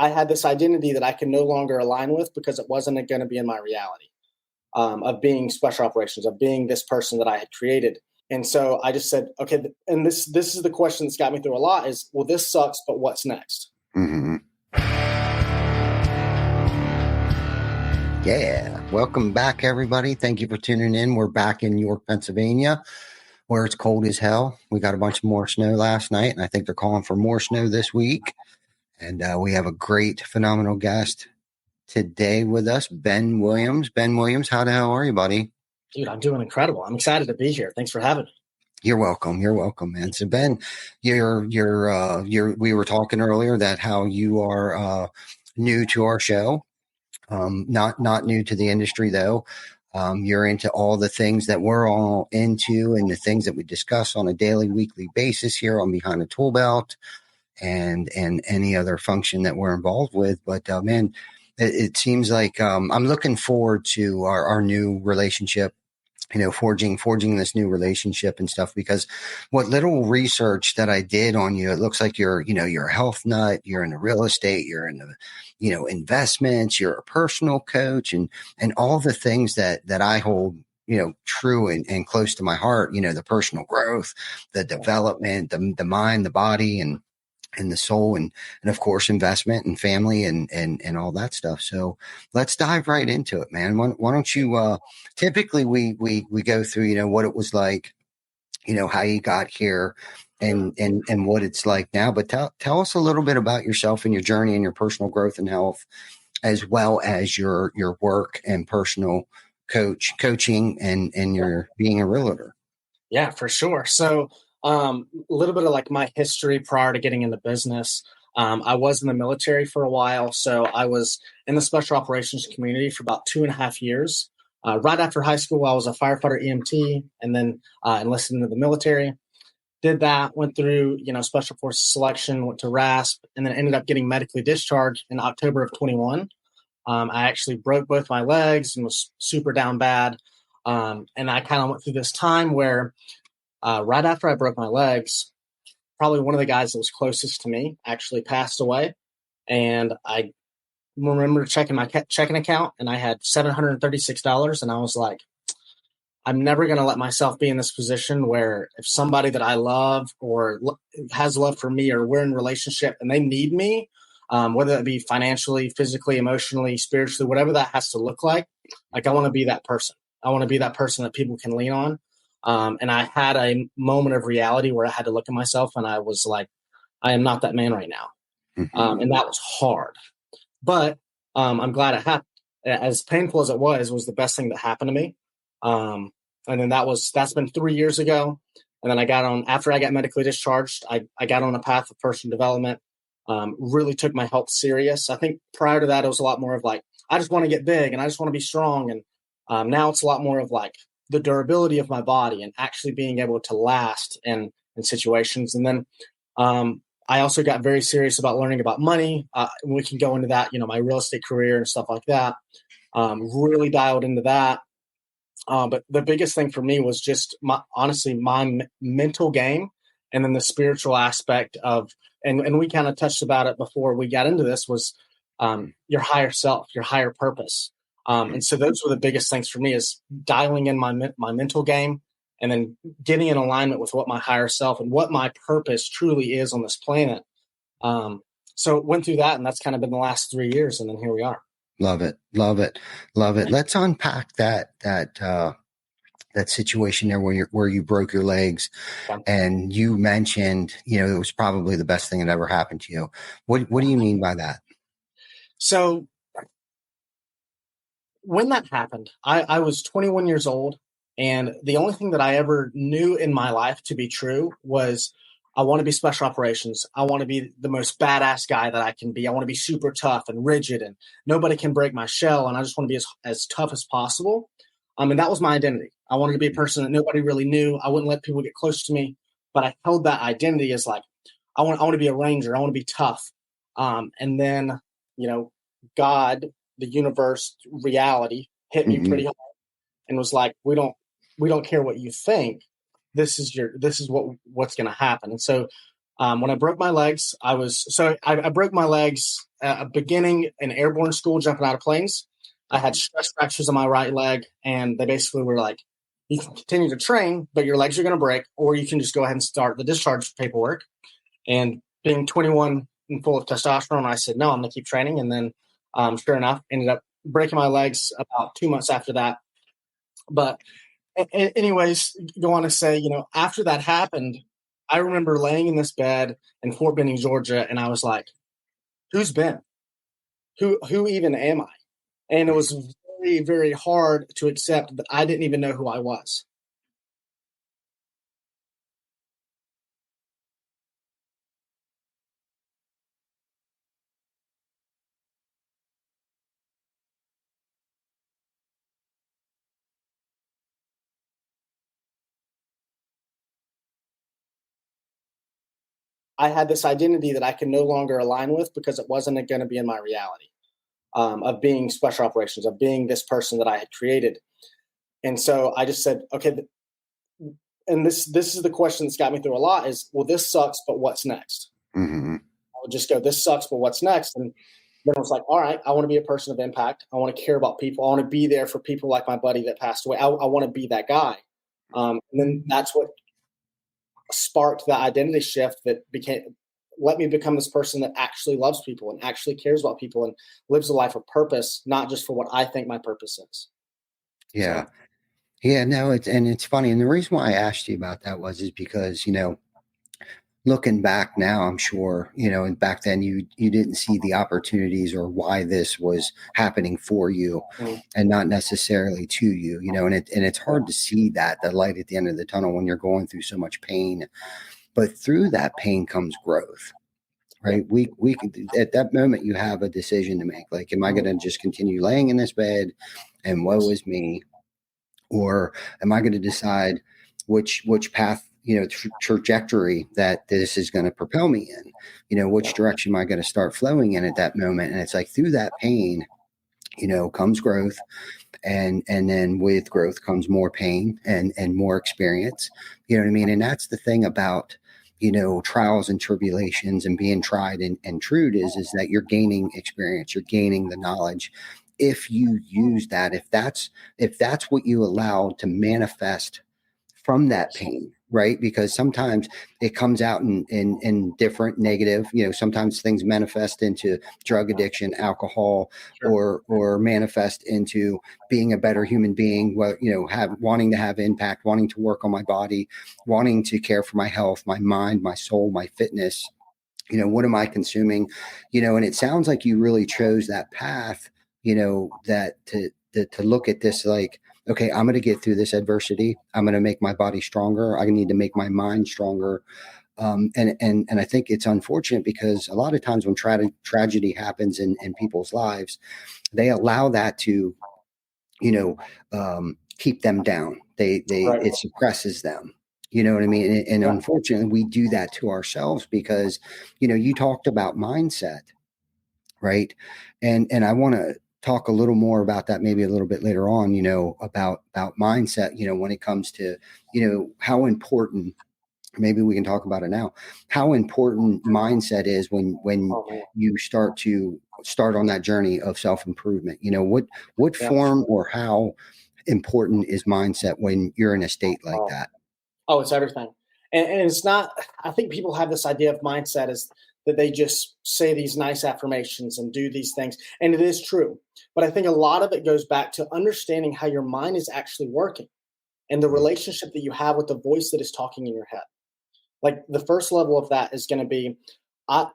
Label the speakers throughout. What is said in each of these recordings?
Speaker 1: I had this identity that I could no longer align with because it wasn't going to be in my reality of being special operations, of being this person that I had created. And so I just said, okay, and this is the question that's got me through a lot is, well, this sucks, but what's next?
Speaker 2: Mm-hmm. Yeah. Welcome back, everybody. Thank you for tuning in. We're back in York, Pennsylvania, where it's cold as hell. We got a bunch more snow last night, and I think they're calling for more snow this week. And we have a great, phenomenal guest today with us, Ben Williams. Ben Williams, how the hell are you, buddy?
Speaker 1: Dude, I'm doing incredible. I'm excited to be here. Thanks for having me.
Speaker 2: You're welcome. You're welcome, man. So Ben, we were talking earlier that how you are new to our show. Not new to the industry though. You're into all the things that we're all into and the things that we discuss on a daily, weekly basis here on Behind the Tool Belt and any other function that we're involved with. But man, it seems like I'm looking forward to our new relationship, forging this new relationship and stuff, because what little research that I did on you, it looks like you're a health nut, you're in the real estate, you're in the, investments, you're a personal coach and all the things that I hold, true and close to my heart, the personal growth, the development, the mind, the body, and the soul, and of course, investment and family and all that stuff. So let's dive right into it, man. Why don't you, typically we go through, what it was like, how you got here and what it's like now, but tell us a little bit about yourself and your journey and your personal growth and health, as well as your work and personal coaching and your being a realtor.
Speaker 1: Yeah, for sure. So, a little bit of like my history prior to getting into business. I was in the military for a while. So I was in the special operations community for about 2.5 years. Right after high school, I was a firefighter EMT and then enlisted into the military. Did that, went through, special forces selection, went to RASP, and then ended up getting medically discharged in October of 21. I actually broke both my legs and was super down bad. And I kind of went through this time where right after I broke my legs, probably one of the guys that was closest to me actually passed away. And I remember checking my checking account and I had $736. And I was like, I'm never going to let myself be in this position where if somebody that I love or has love for me or we're in a relationship and they need me, whether it be financially, physically, emotionally, spiritually, whatever that has to look like I want to be that person. I want to be that person that people can lean on. And I had a moment of reality where I had to look at myself and I was like, I am not that man right now.
Speaker 2: Mm-hmm.
Speaker 1: And that was hard, but I'm glad it happened. As painful as it was the best thing that happened to me. And then that's been 3 years ago. And then after I got medically discharged, I got on a path of personal development, really took my health serious. I think prior to that, it was a lot more of like, I just want to get big and I just want to be strong. And now it's a lot more of like, the durability of my body and actually being able to last in situations. And then I also got very serious about learning about money. We can go into that, my real estate career and stuff like that. Really dialed into that. But the biggest thing for me was just my mental game, and then the spiritual aspect of, and we kind of touched about it before we got into this, was your higher self, your higher purpose. And so those were the biggest things for me, is dialing in my mental game and then getting in alignment with what my higher self and what my purpose truly is on this planet. So went through that, and that's kind of been the last 3 years. And then here we are.
Speaker 2: Love it. Love it. Love it. Let's unpack that situation there where you broke your legs, and you mentioned, it was probably the best thing that ever happened to you. What do you mean by that?
Speaker 1: So when that happened, I was 21 years old, and the only thing that I ever knew in my life to be true was I want to be special operations. I want to be the most badass guy that I can be. I want to be super tough and rigid, and nobody can break my shell, and I just want to be as tough as possible. And that was my identity. I wanted to be a person that nobody really knew. I wouldn't let people get close to me, but I held that identity as like, I want to be a ranger. I want to be tough. And then, God, the universe, reality hit me pretty hard and was like, we don't care what you think. This is what's going to happen. And so when I broke my legs, I broke my legs beginning in airborne school, jumping out of planes. I had stress fractures on my right leg, and they basically were like, you can continue to train, but your legs are going to break, or you can just go ahead and start the discharge paperwork. And being 21 and full of testosterone, I said, no, I'm going to keep training. And then sure enough, ended up breaking my legs about 2 months after that. But anyways, go on to say, after that happened, I remember laying in this bed in Fort Benning, Georgia, and I was like, who's Ben? Who even am I? And it was very, very hard to accept that I didn't even know who I was. I had this identity that I could no longer align with because it wasn't going to be in my reality of being special operations, of being this person that I had created. And so I just said, okay, and this is the question that's got me through a lot is, well, this sucks, but what's next?
Speaker 2: Mm-hmm.
Speaker 1: I would just go, this sucks, but what's next? And then I was like, all right, I want to be a person of impact. I want to care about people. I want to be there for people like my buddy that passed away. I want to be that guy. And then that's what sparked the identity shift that let me become this person that actually loves people and actually cares about people and lives a life of purpose, not just for what I think my purpose is.
Speaker 2: Yeah. So. Yeah, no, it's funny. And the reason why I asked you about that is because, looking back now, I'm sure, and back then you didn't see the opportunities or why this was happening for you and not necessarily to you, and it's hard to see the light at the end of the tunnel when you're going through so much pain. But through that pain comes growth. Right. We at that moment you have a decision to make. Like, am I going to just continue laying in this bed and woe is me? Or am I going to decide which path, trajectory that this is going to propel me in? Which direction am I going to start flowing in at that moment? And it's like through that pain, comes growth. And then with growth comes more pain and more experience. You know what I mean? And that's the thing about, trials and tribulations and being tried and true is that you're gaining experience, you're gaining the knowledge. If you use that, if that's what you allow to manifest from that pain, right? Because sometimes it comes out in different negative, sometimes things manifest into drug addiction, alcohol, or manifest into being a better human being, wanting to have impact, wanting to work on my body, wanting to care for my health, my mind, my soul, my fitness. What am I consuming? And it sounds like you really chose that path, that to look at this like, okay, I'm going to get through this adversity. I'm going to make my body stronger. I need to make my mind stronger. And I think it's unfortunate because a lot of times when tragedy happens in people's lives, they allow that to, keep them down. It suppresses them. You know what I mean? And unfortunately, we do that to ourselves because, you talked about mindset, right? And I want to talk a little more about that maybe a little bit later on, about mindset, when it comes to, how important, maybe we can talk about it now, how important mindset is when you start on that journey of self-improvement. What form or how important is mindset when you're in a state like that?
Speaker 1: Oh, it's everything. And it's not, I think people have this idea of mindset is that they just say these nice affirmations and do these things. And it is true. But I think a lot of it goes back to understanding how your mind is actually working and the relationship that you have with the voice that is talking in your head. Like the first level of that is going to be, I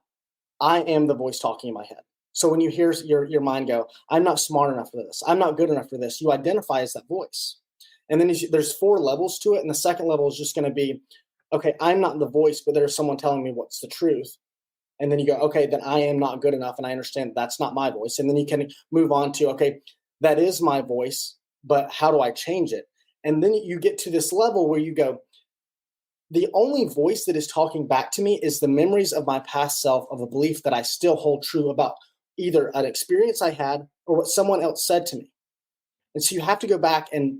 Speaker 1: am the voice talking in my head. So when you hear your mind go, I'm not smart enough for this, I'm not good enough for this, you identify as that voice. And then there's 4 levels to it. And the second level is just going to be, okay, I'm not the voice, but there's someone telling me what's the truth. And then you go, okay, then I am not good enough. And I understand that's not my voice. And then you can move on to, okay, that is my voice, but how do I change it? And then you get to this level where you go, the only voice that is talking back to me is the memories of my past self, of a belief that I still hold true about either an experience I had or what someone else said to me. And so you have to go back and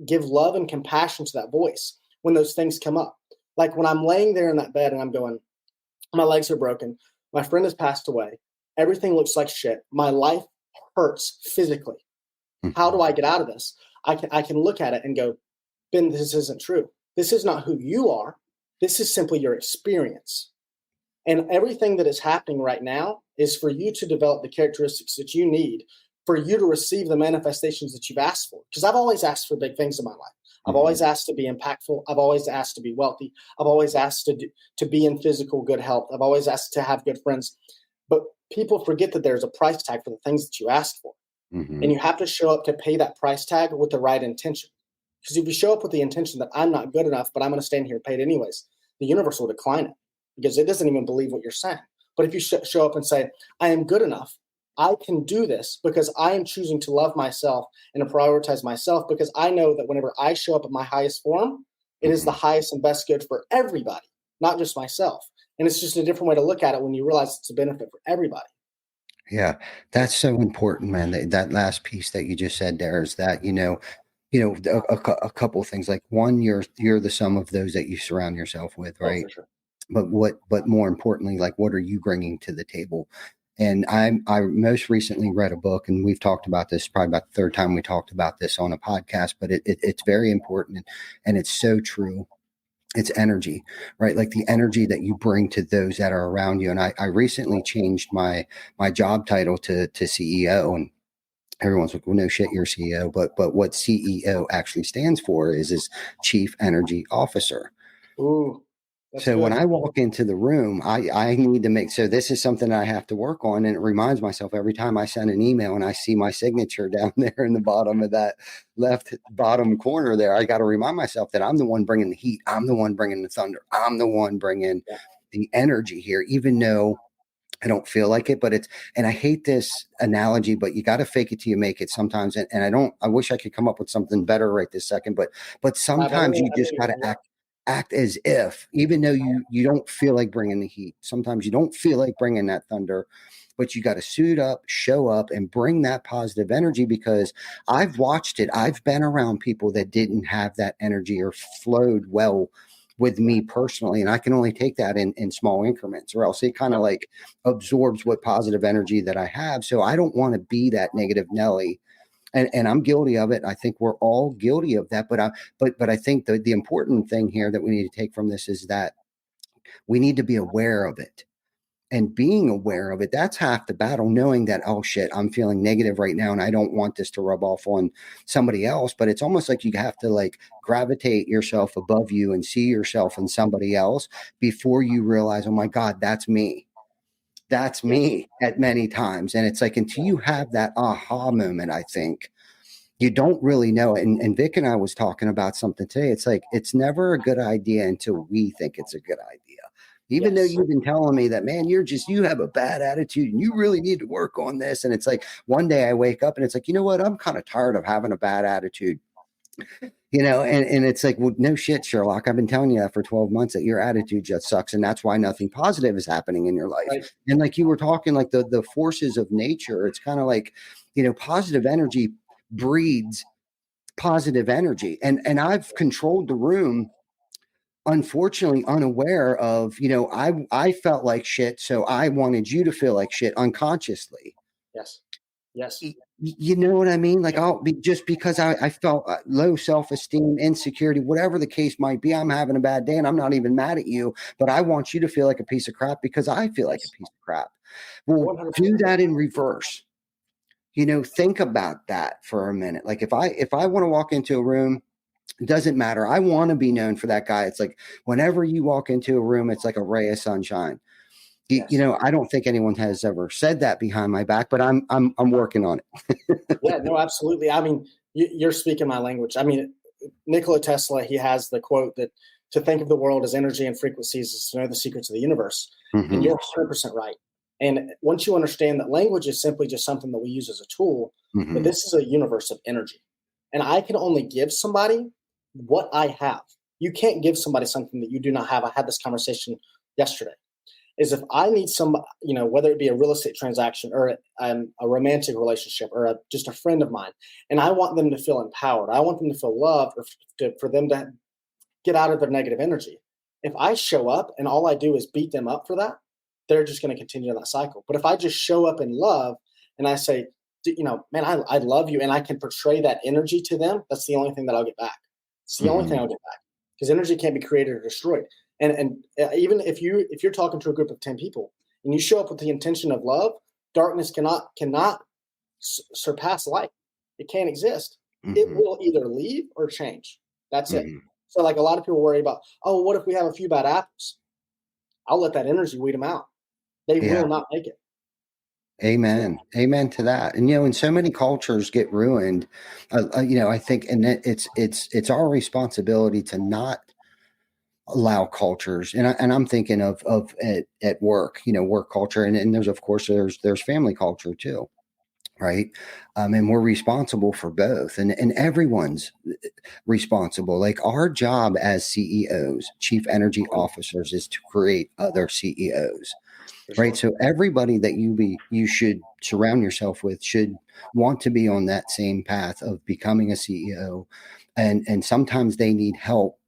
Speaker 1: give love and compassion to that voice when those things come up. Like when I'm laying there in that bed and I'm going, my legs are broken, my friend has passed away, Everything looks like shit. My life hurts physically. How do I get out of this? I can look at it and go, Ben, this isn't true. This is not who you are. This is simply your experience. And everything that is happening right now is for you to develop the characteristics that you need for you to receive the manifestations that you've asked for. Because I've always asked for big things in my life. I've always asked to be impactful. I've always asked to be wealthy. I've always asked to be in physical good health. I've always asked to have good friends. But people forget that there's a price tag for the things that you ask for. And you have to show up to pay that price tag with the right intention. Because if you show up with the intention that I'm not good enough, but I'm going to stand here and pay it anyways, the universe will decline it because it doesn't even believe what you're saying. But if you show up and say, I am good enough, I can do this because I am choosing to love myself and to prioritize myself, because I know that whenever I show up at my highest form, it is the highest and best good for everybody, not just myself. And it's just a different way to look at it when you realize it's a benefit for everybody.
Speaker 2: Yeah, that's so important, man. That last piece that you just said there is that, a couple of things. Like, one, you're the sum of those that you surround yourself with,
Speaker 1: Oh,
Speaker 2: right?
Speaker 1: for sure.
Speaker 2: But more importantly, like, what are you bringing to the table? And I most recently read a book, and we've talked about this probably about the third time we talked about this on a podcast, but it's very important, and it's so true. It's energy, right? Like the energy that you bring to those that are around you. And I recently changed my job title to CEO, and everyone's like, well, no shit, you're CEO. But what CEO actually stands for is Chief Energy Officer.
Speaker 1: Ooh, that's
Speaker 2: So when
Speaker 1: good.
Speaker 2: I walk into the room, I need to make, so this is something I have to work on. And it reminds myself every time I send an email and I see my signature down there in the bottom of that left bottom corner there, I got to remind myself that I'm the one bringing the heat. I'm the one bringing the thunder. I'm the one bringing the energy here, even though I don't feel like it, and I hate this analogy, but you got to fake it till you make it sometimes. And I wish I could come up with something better right this second, but sometimes you just got to act as if, even though you don't feel like bringing the heat. Sometimes you don't feel like bringing that thunder, but you got to suit up, show up, and bring that positive energy, because I've watched it. I've been around people that didn't have that energy or flowed well with me personally, and I can only take that in small increments, or else it kind of like absorbs what positive energy that I have. So I don't want to be that negative Nelly, and I'm guilty of it. I think we're all guilty of that. But I think the important thing here that we need to take from this is that we need to be aware of it. And being aware of it, that's half the battle, knowing that, oh shit, I'm feeling negative right now and I don't want this to rub off on somebody else. But it's almost like you have to like gravitate yourself above you and see yourself in somebody else before you realize, oh my God, that's me. That's me at many times. And it's like, until you have that aha moment, I think you don't really know it. And Vic and I was talking about something today. It's like, it's never a good idea until we think it's a good idea. Even though you've been telling me that, man, you have a bad attitude and you really need to work on this. And it's like, one day I wake up and it's like, you know what? I'm kind of tired of having a bad attitude, and it's like, well, no shit, Sherlock. I've been telling you that for 12 months, that your attitude just sucks. And that's why nothing positive is happening in your life.
Speaker 1: Right.
Speaker 2: And like you were talking, like the forces of nature, it's kind of like, positive energy breeds positive energy. And I've controlled the room, unfortunately unaware of, I felt like shit, so I wanted you to feel like shit unconsciously.
Speaker 1: Yes. Yes.
Speaker 2: You know what I mean? Like, just because I felt low self-esteem, insecurity, whatever the case might be, I'm having a bad day and I'm not even mad at you, but I want you to feel like a piece of crap because I feel like a piece of crap. Well,
Speaker 1: 100%.
Speaker 2: do that in reverse. Think about that for a minute. Like, if I want to walk into a room, it doesn't matter. I want to be known for that guy. It's like, whenever you walk into a room, it's like a ray of sunshine. I don't think anyone has ever said that behind my back, but I'm working on it.
Speaker 1: Yeah, no, absolutely. I mean, you're speaking my language. I mean, Nikola Tesla, he has the quote that to think of the world as energy and frequencies is to know the secrets of the universe. And you're 100% right. And once you understand that language is simply just something that we use as a tool, but this is a universe of energy. And I can only give somebody what I have. You can't give somebody something that you do not have. I had this conversation yesterday. Is if I need some, whether it be a real estate transaction or a romantic relationship or just a friend of mine, and I want them to feel empowered. I want them to feel loved, or for them to get out of their negative energy. If I show up and all I do is beat them up for that, they're just going to continue in that cycle. But if I just show up in love and I say, man, I love you, and I can portray that energy to them, that's the only thing that I'll get back. It's the only thing I'll get back, because energy can't be created or destroyed. And even if you're talking to a group of 10 people and you show up with the intention of love, darkness cannot surpass light. It can't exist. It will either leave or change. That's it. So like a lot of people worry about, oh, what if we have a few bad apples? I'll let that energy weed them out. They will not make it.
Speaker 2: Amen. Amen to that. And, and so many cultures get ruined, I think, and it's our responsibility to not allow cultures. And I'm thinking of at work, work culture. And there's, of course, there's family culture too. Right. And we're responsible for both, and everyone's responsible. Like our job as CEOs, chief energy officers, is to create other CEOs. Right. So everybody that you should surround yourself with should want to be on that same path of becoming a CEO. And sometimes they need help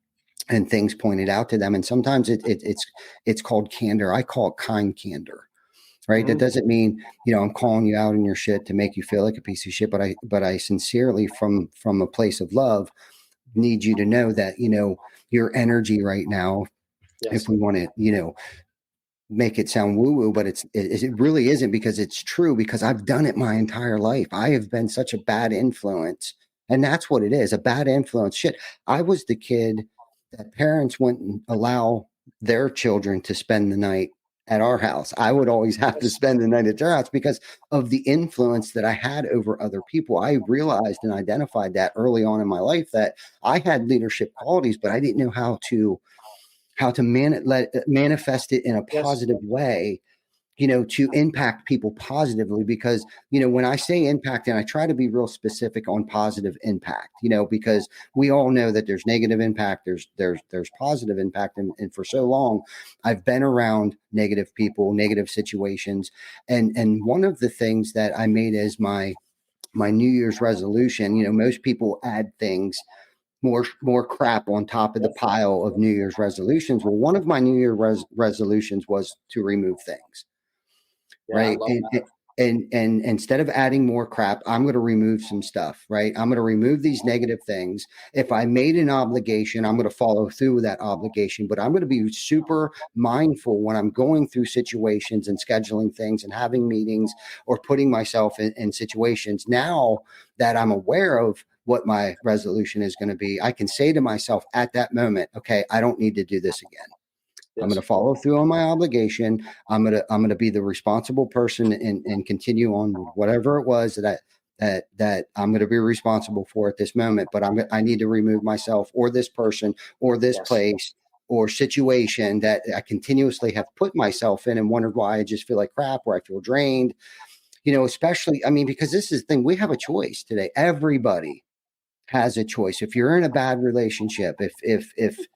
Speaker 2: and things pointed out to them. And sometimes it's called candor. I call it kind candor. Right. That doesn't mean, I'm calling you out on your shit to make you feel like a piece of shit. But I sincerely, from a place of love, need you to know that, your energy right now, if we want to, make it sound woo-woo, but it really isn't, because it's true, because I've done it my entire life. I have been such a bad influence. And that's what it is, a bad influence. Shit. I was the kid that parents wouldn't allow their children to spend the night at our house. I would always have to spend the night at their house because of the influence that I had over other people. I realized and identified that early on in my life, that I had leadership qualities, but I didn't know how to manifest it in a positive way, to impact people positively. Because, when I say impact, and I try to be real specific on positive impact, because we all know that there's negative impact, there's positive impact. And for so long, I've been around negative people, negative situations. And one of the things that I made as my New Year's resolution, most people add things, more crap on top of the pile of New Year's resolutions. Well, one of my New Year's resolutions was to remove things. Right. And instead of adding more crap, I'm going to remove some stuff. Right. I'm going to remove these negative things. If I made an obligation, I'm going to follow through with that obligation, but I'm going to be super mindful when I'm going through situations and scheduling things and having meetings or putting myself in situations. Now that I'm aware of what my resolution is going to be, I can say to myself at that moment, okay, I don't need to do this again. I'm going to follow through on my obligation. I'm going to be the responsible person and continue on with whatever it was that I'm going to be responsible for at this moment. But I need to remove myself or this person or this place or situation that I continuously have put myself in and wondered why I just feel like crap, where I feel drained, especially, because this is the thing, we have a choice today. Everybody has a choice. If you're in a bad relationship, if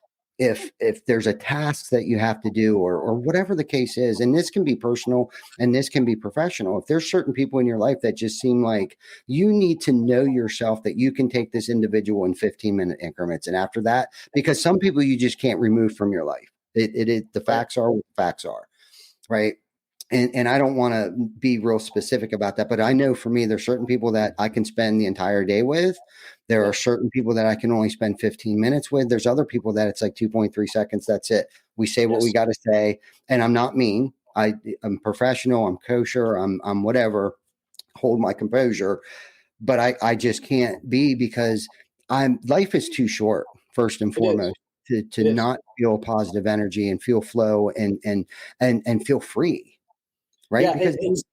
Speaker 2: there's a task that you have to do or whatever the case is, and this can be personal and this can be professional, if there's certain people in your life that just seem like you need to know yourself that you can take this individual in 15-minute increments. And after that, because some people you just can't remove from your life. The facts are what the facts are. Right. And I don't want to be real specific about that, but I know for me, there's certain people that I can spend the entire day with. There are certain people that I can only spend 15 minutes with. There's other people that it's like 2.3 seconds. That's it. We say what we got to say. And I'm not mean. I'm professional. I'm kosher. I'm whatever. Hold my composure. But I just can't be, because life is too short, first and foremost, to not feel positive energy and feel flow and feel free. Right.
Speaker 1: Yeah,
Speaker 2: because
Speaker 1: it's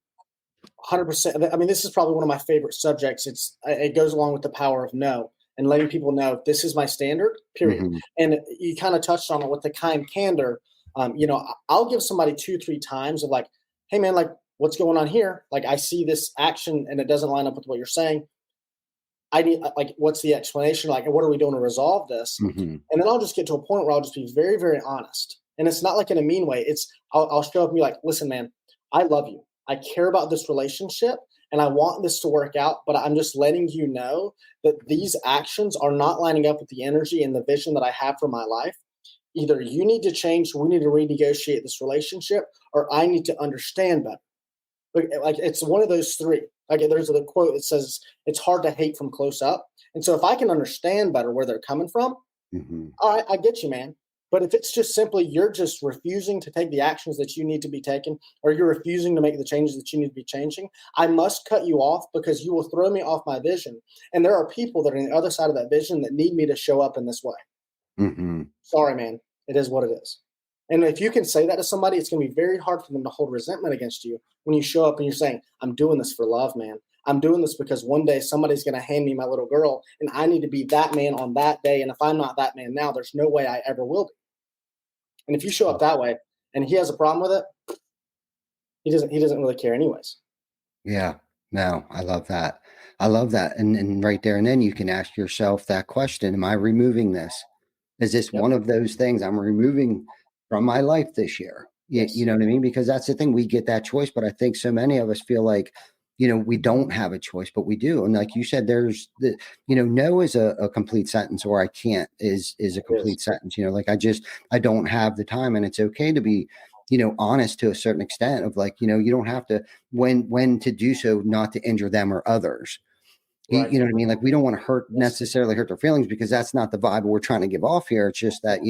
Speaker 1: 100%. This is probably one of my favorite subjects. It goes along with the power of no and letting people know this is my standard, period. Mm-hmm. And you kind of touched on it with the kind candor. I'll give somebody 2-3 times of like, hey man, like what's going on here? Like I see this action and it doesn't line up with what you're saying. I need, like, what's the explanation? Like, what are we doing to resolve this? Mm-hmm. And then I'll just get to a point where I'll just be very, very honest. And it's not like in a mean way. I'll show up and be like, listen, man, I love you. I care about this relationship and I want this to work out, but I'm just letting you know that these actions are not lining up with the energy and the vision that I have for my life. either you need to change, we need to renegotiate this relationship, or I need to understand better. Like it's one of those three. Like there's a quote that says it's hard to hate from close up. And so if I can understand better where they're coming from,
Speaker 2: Mm-hmm.
Speaker 1: all right, I get you, man. But if it's just simply you're just refusing to take the actions that you need to be taken, or you're refusing to make the changes that you need to be changing, I must cut you off because you will throw me off my vision. And there are people that are on the other side of that vision that need me to show up in this way.
Speaker 2: Mm-hmm.
Speaker 1: Sorry, man. It is what it is. And if you can say that to somebody, it's going to be very hard for them to hold resentment against you when you show up and you're saying, I'm doing this for love, man. I'm doing this because one day somebody's going to hand me my little girl and I need to be that man on that day. And if I'm not that man now, there's no way I ever will be. And if you show up that way and he has a problem with it, he doesn't really care anyways.
Speaker 2: Yeah. No, I love that. I love that. And right there and then you can ask yourself that question, am I removing this? Is this
Speaker 1: Yep.
Speaker 2: one of those things I'm removing from my life this year?
Speaker 1: Yes.
Speaker 2: You know what I mean? Because that's the thing, we get that choice, but I think so many of us feel like, we don't have a choice, but we do. And like you said, there's no is a complete sentence, or I can't is a complete sentence. Like I don't have the time, and it's okay to be, honest to a certain extent of like, you don't have to when to do so, not to injure them or others.
Speaker 1: Right.
Speaker 2: You know what I mean? Like we don't want to necessarily hurt their feelings, because that's not the vibe we're trying to give off here. It's just that,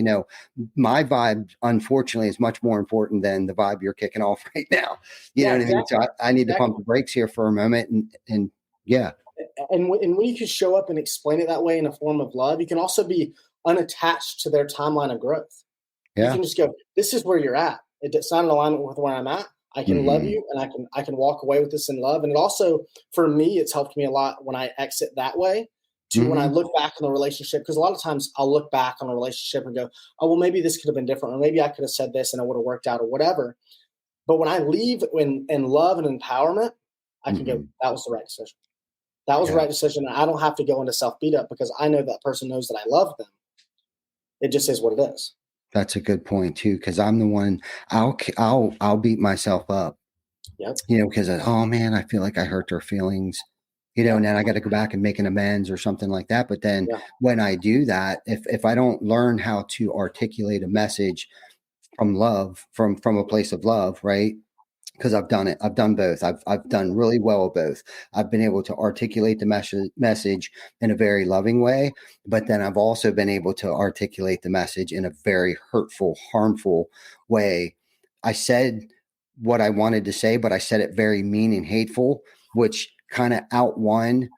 Speaker 2: my vibe, unfortunately, is much more important than the vibe you're kicking off right now. You know what
Speaker 1: exactly.
Speaker 2: I mean? So I need to pump the brakes here for a moment and yeah.
Speaker 1: And when you can show up and explain it that way in a form of love, you can also be unattached to their timeline of growth.
Speaker 2: Yeah.
Speaker 1: You can just go, this is where you're at. It's not in alignment with where I'm at. I can love you, and I can walk away with this in love. And it also, for me, it's helped me a lot when I exit that way to when I look back on the relationship. Because a lot of times I'll look back on a relationship and go, oh, well, maybe this could have been different, or maybe I could have said this and it would have worked out, or whatever. But when I leave in love and empowerment, I can go, that was the right decision. That was the right decision. And I don't have to go into self beat up because I know that person knows that I love them. It just is what it is.
Speaker 2: That's a good point too, because I'm the one. I'll beat myself up.
Speaker 1: Yep.
Speaker 2: Because oh man, I feel like I hurt their feelings. And then I got to go back and make an amends or something like that. But then when I do that, if I don't learn how to articulate a message from love, from a place of love, right? Because I've done it. I've done both. I've done really well with both. I've been able to articulate the message in a very loving way, but then I've also been able to articulate the message in a very hurtful, harmful way. I said what I wanted to say, but I said it very mean and hateful, which kind of outwon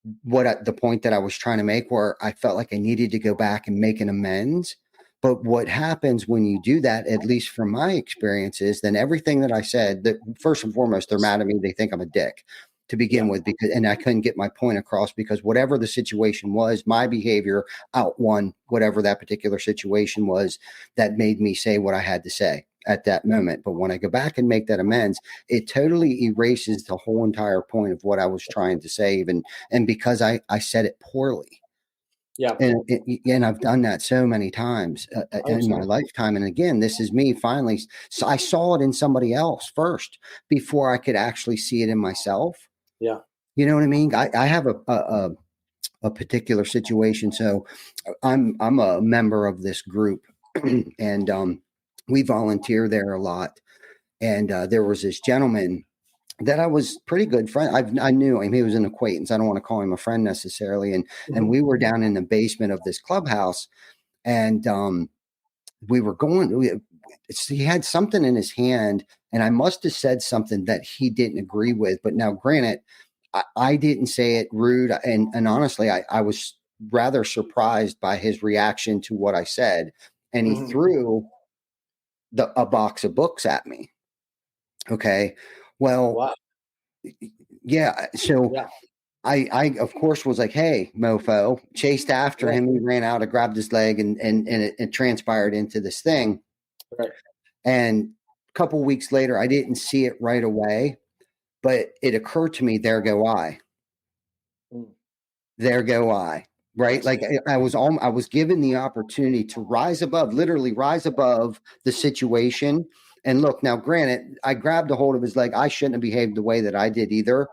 Speaker 2: the point that I was trying to make, where I felt like I needed to go back and make an amends. But what happens when you do that, at least from my experiences, then everything that I said, that first and foremost, they're mad at me. They think I'm a dick to begin with, and I couldn't get my point across because whatever the situation was, my behavior outwon whatever that particular situation was that made me say what I had to say at that moment. But when I go back and make that amends, it totally erases the whole entire point of what I was trying to say, even, and because I said it poorly.
Speaker 1: Yeah.
Speaker 2: And I've done that so many times in my lifetime. And again, this is me finally. So I saw it in somebody else first before I could actually see it in myself.
Speaker 1: Yeah.
Speaker 2: You know what I mean? I have a particular situation. So I'm a member of this group and we volunteer there a lot. And there was this gentleman that I was pretty good friend. I knew him. He was an acquaintance. I don't want to call him a friend necessarily. And we were down in the basement of this clubhouse, and we were going. He had something in his hand, and I must have said something that he didn't agree with. But now, granted, I didn't say it rude, and honestly, I was rather surprised by his reaction to what I said, and he threw a box of books at me. Okay, well.
Speaker 1: Wow.
Speaker 2: Yeah. So I of course was like, hey, mofo, chased after him. He ran out, I grabbed his leg and it transpired into this thing.
Speaker 1: Right.
Speaker 2: And a couple of weeks later, I didn't see it right away, but it occurred to me, there go I. There go I. Right. Like I was given the opportunity to literally rise above the situation. And look, now, granted, I grabbed a hold of his leg. I shouldn't have behaved the way that I did either.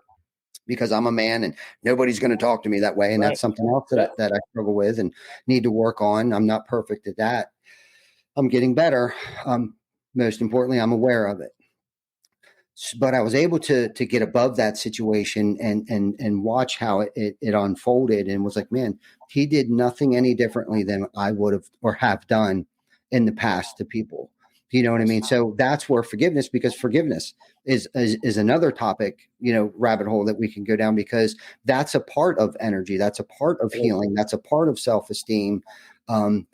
Speaker 2: because I'm a man and nobody's going to talk to me that way. And
Speaker 1: Right.
Speaker 2: that's something else that I struggle with and need to work on. I'm not perfect at that. I'm getting better. Most importantly, I'm aware of it. But I was able to get above that situation and watch how it unfolded, and was like, man, he did nothing any differently than I would have or have done in the past to people. You know what I mean? So that's where forgiveness, because forgiveness is another topic, rabbit hole that we can go down, because that's a part of energy. That's a part of healing. That's a part of self-esteem.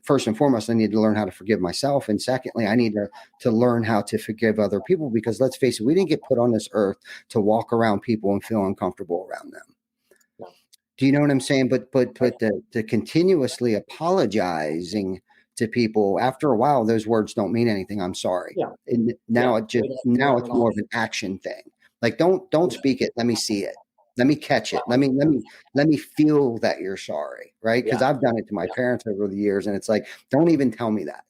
Speaker 2: First and foremost, I need to learn how to forgive myself. And secondly, I need to learn how to forgive other people, because let's face it, we didn't get put on this earth to walk around people and feel uncomfortable around them.
Speaker 1: No.
Speaker 2: Do you know what I'm saying? But the continuously apologizing to people, after a while, those words don't mean anything. I'm sorry.
Speaker 1: Yeah.
Speaker 2: And now it's more of an action thing. Like, don't speak it. Let me see it. Let me catch it. Let me feel that you're sorry. Right. Because I've done it to my parents over the years. And it's like, don't even tell me that.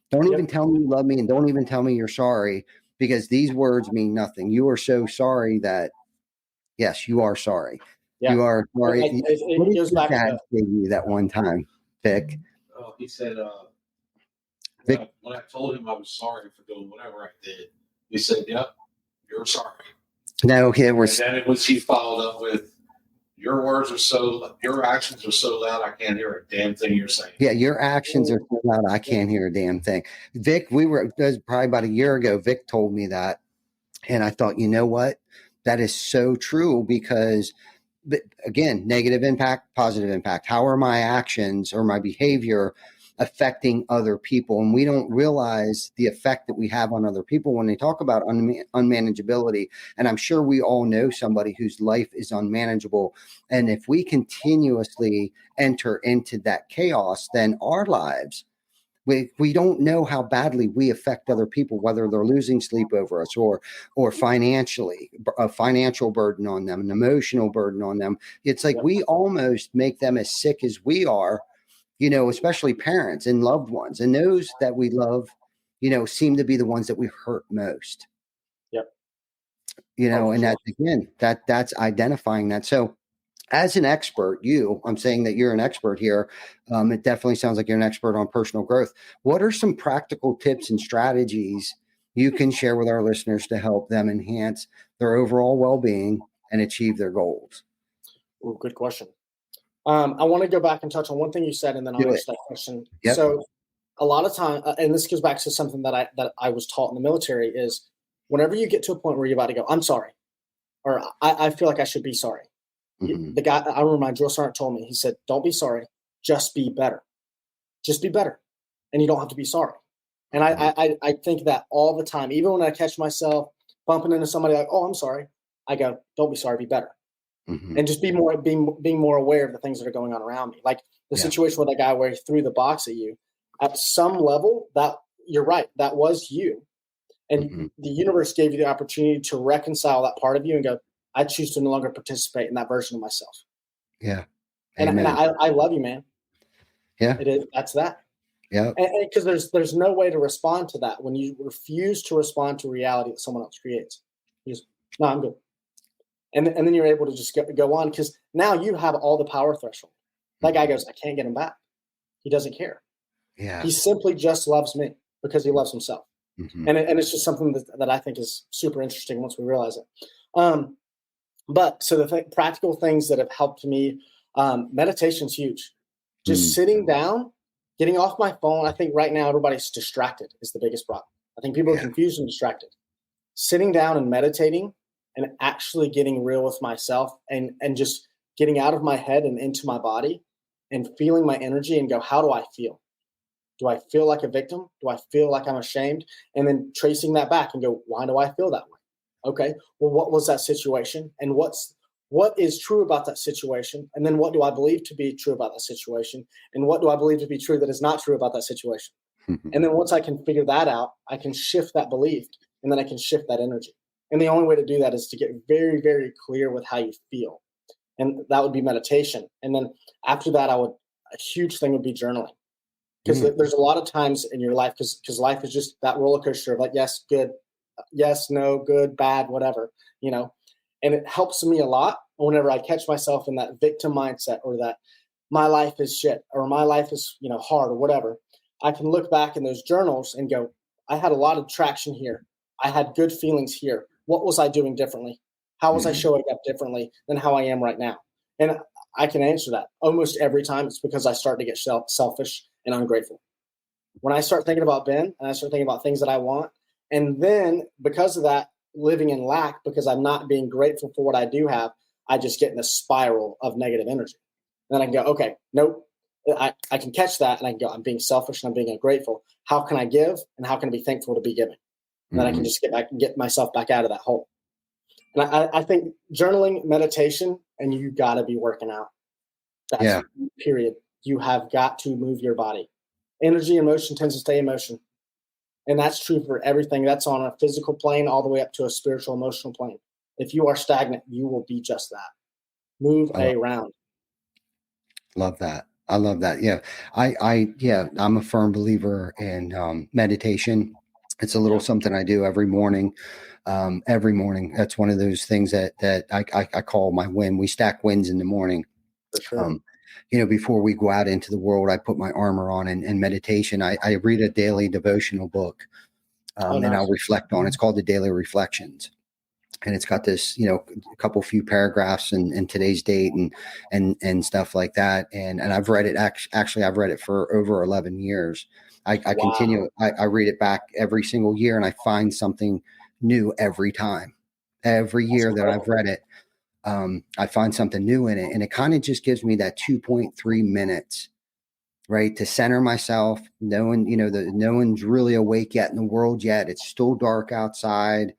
Speaker 2: Don't even tell me you love me, and don't even tell me you're sorry, because these words mean nothing. You are so sorry that, yes, you are sorry. Yeah. You are sorry. What did your dad say to you that one time, Vic?
Speaker 3: He said, when I told him I was sorry for doing whatever I did, he said, "Yep, you're sorry."
Speaker 2: No, it was.
Speaker 3: And then he followed up with, your actions are so loud, I can't hear a damn thing you're saying.
Speaker 2: Yeah, your actions are so loud, I can't hear a damn thing. Vic, it was probably about a year ago, Vic told me that. And I thought, you know what? That is so true, because, again, negative impact, positive impact. How are my actions or my behavior affecting other people? And we don't realize the effect that we have on other people when they talk about unmanageability. And I'm sure we all know somebody whose life is unmanageable. And if we continuously enter into that chaos, then our lives, we don't know how badly we affect other people, whether they're losing sleep over us or financially, a financial burden on them, an emotional burden on them. It's like we almost make them as sick as we are, especially parents and loved ones. And those that we love, seem to be the ones that we hurt most.
Speaker 1: Yep.
Speaker 2: And that's, again, that's identifying that. So as an expert, I'm saying that you're an expert here. It definitely sounds like you're an expert on personal growth. What are some practical tips and strategies you can share with our listeners to help them enhance their overall well-being and achieve their goals?
Speaker 1: Ooh, good question. I want to go back and touch on one thing you said, and then I'll answer that question.
Speaker 2: Yep.
Speaker 1: So a lot of time, and this goes back to something that I was taught in the military, is whenever you get to a point where you're about to go, I'm sorry, or I feel like I should be sorry. Mm-hmm. The guy, I remember my drill sergeant told me, he said, don't be sorry, just be better. Just be better. And you don't have to be sorry. And I think that all the time, even when I catch myself bumping into somebody like, oh, I'm sorry, I go, don't be sorry, be better. Mm-hmm. And just being more aware of the things that are going on around me. Like the situation with that guy where he threw the box at you, at some level, that you're right, that was you. And the universe gave you the opportunity to reconcile that part of you and go, I choose to no longer participate in that version of myself.
Speaker 2: Yeah.
Speaker 1: And I love you, man.
Speaker 2: Yeah.
Speaker 1: It is. That's that.
Speaker 2: Yeah.
Speaker 1: And because there's no way to respond to that when you refuse to respond to reality that someone else creates. You just, no, I'm good. And then you're able to just go on, because now you have all the power threshold. That guy goes, I can't get him back. He doesn't care.
Speaker 2: Yeah.
Speaker 1: He simply just loves me because he loves himself. Mm-hmm. And it's just something that I think is super interesting once we realize it. But so the practical things that have helped me, meditation's huge. Just sitting down, getting off my phone. I think right now everybody's distracted is the biggest problem. I think people are confused and distracted. Sitting down and meditating and actually getting real with myself and just getting out of my head and into my body and feeling my energy and go, how do I feel? Do I feel like a victim? Do I feel like I'm ashamed? And then tracing that back and go, why do I feel that way? Okay, well, what was that situation? And what is true about that situation? And then what do I believe to be true about that situation? And what do I believe to be true that is not true about that situation? And then once I can figure that out, I can shift that belief, and then I can shift that energy. And the only way to do that is to get very, very clear with how you feel. And that would be meditation. And then after that, a huge thing would be journaling. Because there's a lot of times in your life, because life is just that roller coaster of like, yes, good, yes, no, good, bad, whatever, And it helps me a lot whenever I catch myself in that victim mindset, or that my life is shit, or my life is, hard, or whatever. I can look back in those journals and go, I had a lot of traction here. I had good feelings here. What was I doing differently? How was I showing up differently than how I am right now? And I can answer that almost every time. It's because I start to get selfish and ungrateful. When I start thinking about Ben and I start thinking about things that I want, and then because of that, living in lack, because I'm not being grateful for what I do have, I just get in a spiral of negative energy. And then I can go, okay, nope. I can catch that, and I can go, I'm being selfish and I'm being ungrateful. How can I give, and how can I be thankful to be giving? And then I can just get myself back out of that hole. And I think journaling, meditation, and you got to be working out. That's period. You have got to move your body. Energy and motion tends to stay in motion. And that's true for everything. That's on a physical plane all the way up to a spiritual, emotional plane. If you are stagnant, you will be just that. Move around.
Speaker 2: Love that. I love that. Yeah. I'm a firm believer in meditation. It's a little something I do every morning. Every morning. That's one of those things that I call my win. We stack wins in the morning.
Speaker 1: For sure.
Speaker 2: Before we go out into the world, I put my armor on, and meditation. I read a daily devotional book, and I'll reflect on. It's called the Daily Reflections, and it's got this, a few paragraphs and today's date and stuff like that. And I've read it. Actually, I've read it for over 11 years. I continue. I read it back every single year, and I find something new every time. Every year that I've read it, I find something new in it, and it kind of just gives me that 2.3 minutes, right, to center myself, knowing, no one's really awake yet in the world yet. It's still dark outside,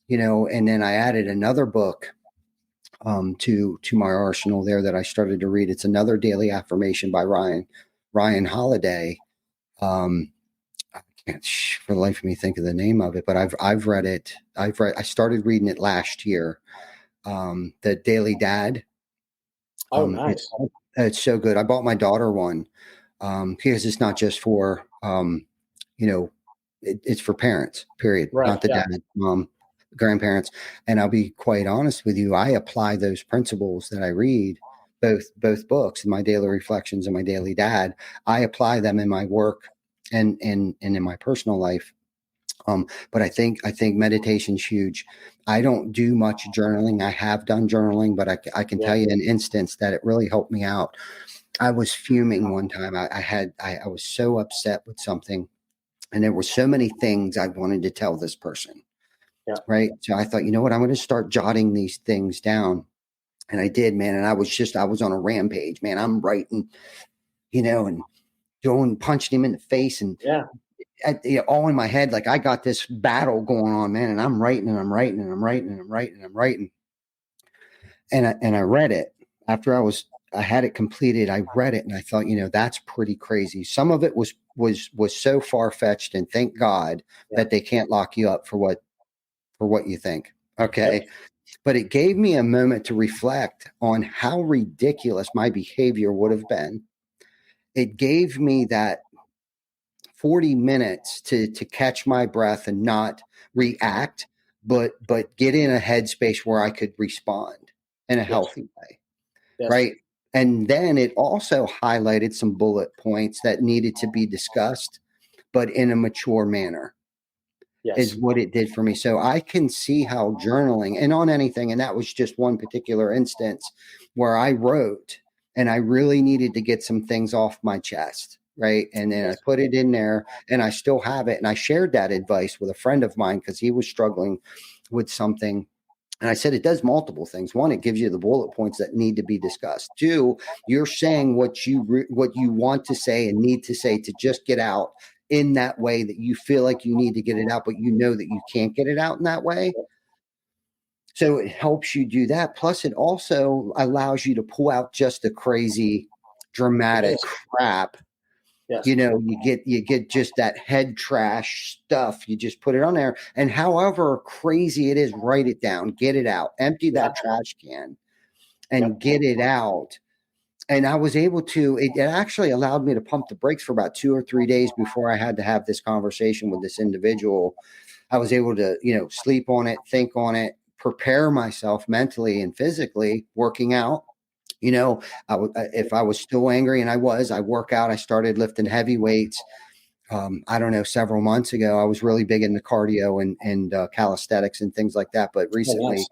Speaker 2: and then I added another book to my arsenal there that I started to read. It's another daily affirmation by Ryan Holiday. I can't for the life of me think of the name of it, but I've read it. I started reading it last year. The Daily Dad.
Speaker 1: Nice.
Speaker 2: It's so good. I bought my daughter one because it's not just for it's for parents, period.
Speaker 1: Right,
Speaker 2: not the dad, mom, grandparents. And I'll be quite honest with you, I apply those principles that I read, both books, my Daily Reflections and my Daily Dad. I apply them in my work and in my personal life. But I think meditation's huge. I don't do much journaling. I have done journaling, but I can tell you an instance that it really helped me out. I was fuming one time. I was so upset with something, and there were so many things I wanted to tell this person.
Speaker 1: Yeah.
Speaker 2: Right. So I thought, you know what, I'm going to start jotting these things down. And I did, man. And I was on a rampage, man. I'm writing, and punching him in the face, and all in my head. Like, I got this battle going on, man. And I'm writing and I'm writing and I'm writing and I'm writing and I'm writing. And I read it after I had it completed. I read it and I thought, that's pretty crazy. Some of it was so far-fetched, and thank God that they can't lock you up for what you think. Okay. Yep. But it gave me a moment to reflect on how ridiculous my behavior would have been. It gave me that 40 minutes to catch my breath and not react, but get in a headspace where I could respond in a healthy way. Yes. Right. And then it also highlighted some bullet points that needed to be discussed, but in a mature manner. Yes. Is what it did for me. So I can see how journaling, and on anything, and that was just one particular instance where I wrote and I really needed to get some things off my chest. Right. And then I put it in there, and I still have it. And I shared that advice with a friend of mine because he was struggling with something. And I said, it does multiple things. One, it gives you the bullet points that need to be discussed. Two, you're saying what you want to say and need to say to just get out in that way that you feel like you need to get it out, but you know that you can't get it out in that way. So it helps you do that. Plus, it also allows you to pull out just the crazy, dramatic crap. Yes. You get just that head trash stuff. You just put it on there, and however crazy it is, write it down, get it out, empty that trash can, and get it out. And I was able to, it actually allowed me to pump the brakes for about 2 or 3 days before I had to have this conversation with this individual. I was able to, sleep on it, think on it, prepare myself mentally and physically working out. If I was still angry, and I work out. I started lifting heavy weights. I don't know, several months ago. I was really big into cardio and calisthenics and things like that. But recently,
Speaker 1: nice.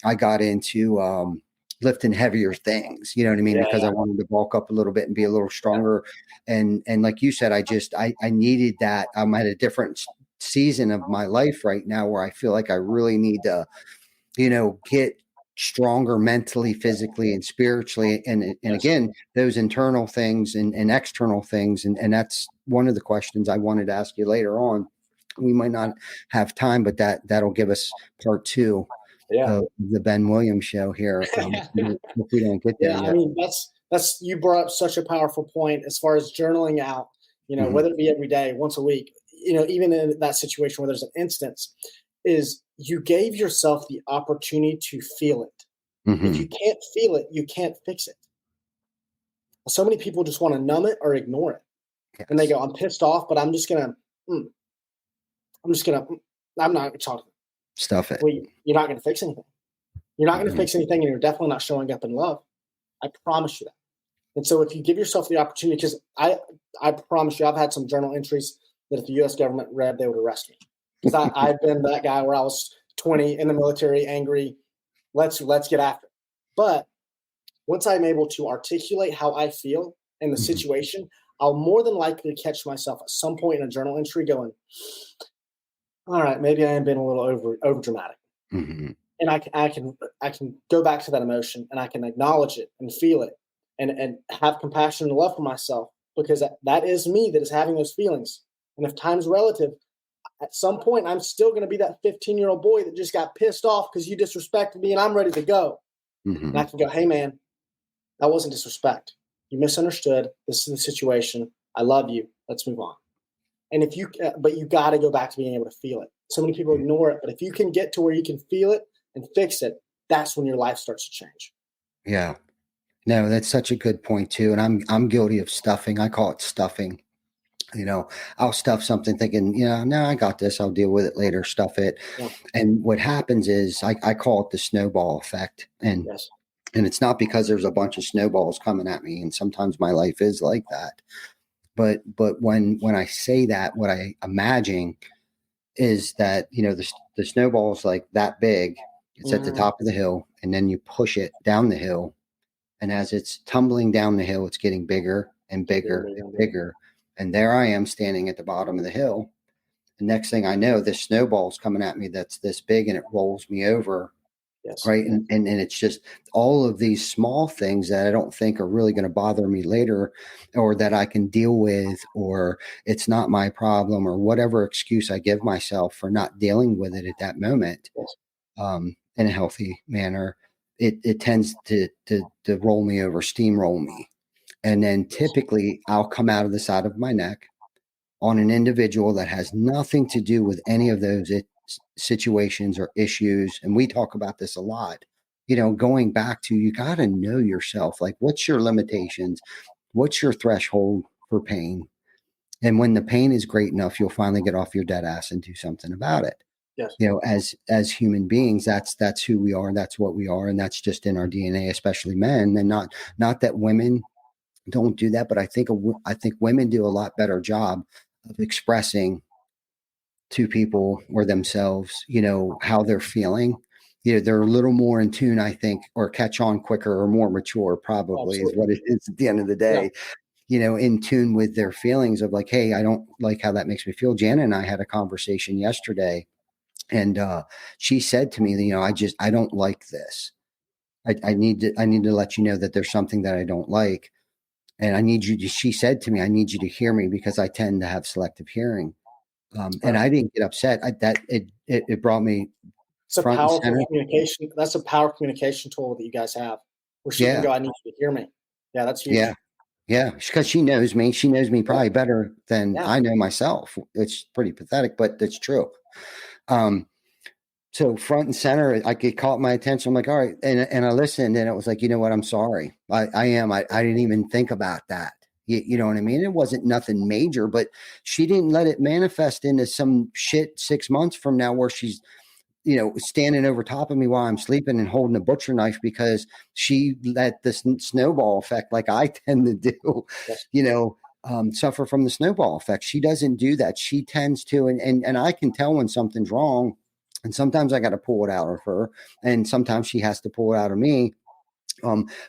Speaker 2: I got into lifting heavier things. You know what I mean? Because I wanted to bulk up a little bit and be a little stronger. And like you said, I needed that. I'm at a different season of my life right now where I feel like I really need to, get stronger mentally, physically, and spiritually. And again, those internal things and external things. And that's one of the questions I wanted to ask you later on. We might not have time, but that'll give us part 2 of the Ben Williams show here. If we don't get there yet.
Speaker 1: I mean, that's you brought up such a powerful point as far as journaling out, whether it be every day, once a week, even in that situation where there's an instance, is you gave yourself the opportunity to feel it. If you can't feel it, you can't fix it. So many people just want to numb it or ignore it. Yes. And they go, I'm pissed off, but I'm not talking.
Speaker 2: Stuff it.
Speaker 1: Well, you're not going to fix anything. You're not going to fix anything, and you're definitely not showing up in love. I promise you that. And so if you give yourself the opportunity, because I promise you, I've had some journal entries that if the U.S. government read, they would arrest me. Because I've been that guy where I was 20 in the military, angry. Let's get after it. But once I'm able to articulate how I feel in the situation, I'll more than likely catch myself at some point in a journal entry going, all right, maybe I am being a little over dramatic. And I can go back to that emotion, and I can acknowledge it and feel it and have compassion and love for myself, because that is me that is having those feelings. And if time's relative, at some point, I'm still going to be that 15-year-old boy that just got pissed off because you disrespected me and I'm ready to go. And I can go, hey, man, that wasn't disrespect. You misunderstood. This is the situation. I love you. Let's move on. And but you got to go back to being able to feel it. So many people ignore it, but if you can get to where you can feel it and fix it, that's when your life starts to change.
Speaker 2: Yeah. No, that's such a good point too. And I'm guilty of stuffing. I call it stuffing. I'll stuff something thinking, no, I got this. I'll deal with it later, stuff it. Yeah. And what happens is I call it the snowball effect. And it's not because there's a bunch of snowballs coming at me. And sometimes my life is like that. But when I say that, what I imagine is that, the snowball is like that big. It's at the top of the hill, and then you push it down the hill. And as it's tumbling down the hill, it's getting bigger and bigger and bigger. And there I am standing at the bottom of the hill. The next thing I know, this snowball is coming at me that's this big, and it rolls me over. Yes. Right. And it's just all of these small things that I don't think are really going to bother me later, or that I can deal with, or it's not my problem, or whatever excuse I give myself for not dealing with it at that moment. Yes. In a healthy manner, it tends to roll me over, steamroll me. And then typically I'll come out of the side of my neck on an individual that has nothing to do with any of those situations or issues. And we talk about this a lot, going back to, you got to know yourself. Like, what's your limitations? What's your threshold for pain? And when the pain is great enough, you'll finally get off your dead ass and do something about it. Yes. As human beings, that's who we are. That's what we are. And that's just in our DNA, especially men. And not that women don't do that, but I think women do a lot better job of expressing to people or themselves, how they're feeling. They're a little more in tune, I think, or catch on quicker, or more mature, probably. Absolutely. Is what it is at the end of the day. Yeah. In tune with their feelings of like, hey, I don't like how that makes me feel. Jana and I had a conversation yesterday, and she said to me, I don't like this. I need to let you know that there's something that I don't like. And she said to me, I need you to hear me, because I tend to have selective hearing. And I didn't get upset. It brought me.
Speaker 1: It's a powerful communication. That's a power communication tool that you guys have, where she can go, I need you to hear me. Yeah, that's huge.
Speaker 2: Yeah. Because she knows me. She knows me probably better than I know myself. It's pretty pathetic, but it's true. So front and center, it caught my attention. I'm like, all right. And I listened, and it was like, you know what? I'm sorry. I didn't even think about that. You know what I mean? It wasn't nothing major, but she didn't let it manifest into some shit 6 months from now where she's, standing over top of me while I'm sleeping and holding a butcher knife because she let the snowball effect, like I tend to do, suffer from the snowball effect. She doesn't do that. She tends to, and I can tell when something's wrong, and sometimes I got to pull it out of her, and sometimes she has to pull it out of me.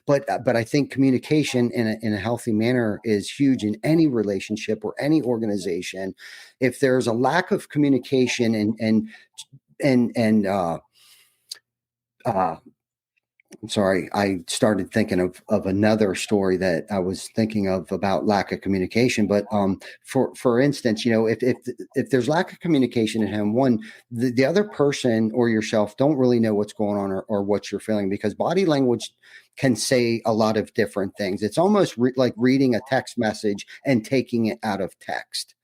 Speaker 2: But I think communication in a healthy manner is huge in any relationship or any organization. If there's a lack of communication and I'm sorry, I started thinking of another story that I was thinking of about lack of communication. But for instance, if there's lack of communication at home, one, the other person or yourself don't really know what's going on or what you're feeling, because body language can say a lot of different things. It's almost like reading a text message and taking it out of text.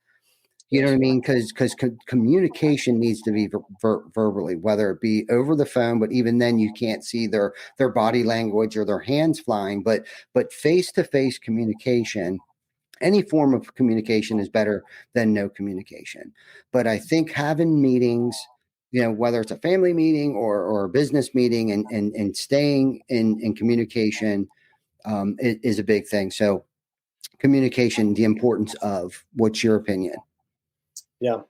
Speaker 2: You know what I mean? Because communication needs to be verbally, whether it be over the phone, but even then you can't see their body language or their hands flying. But face-to-face communication, any form of communication is better than no communication. But I think having meetings, whether it's a family meeting or a business meeting, and staying in communication is a big thing. So communication, the importance of, what's your opinion?
Speaker 1: Yeah.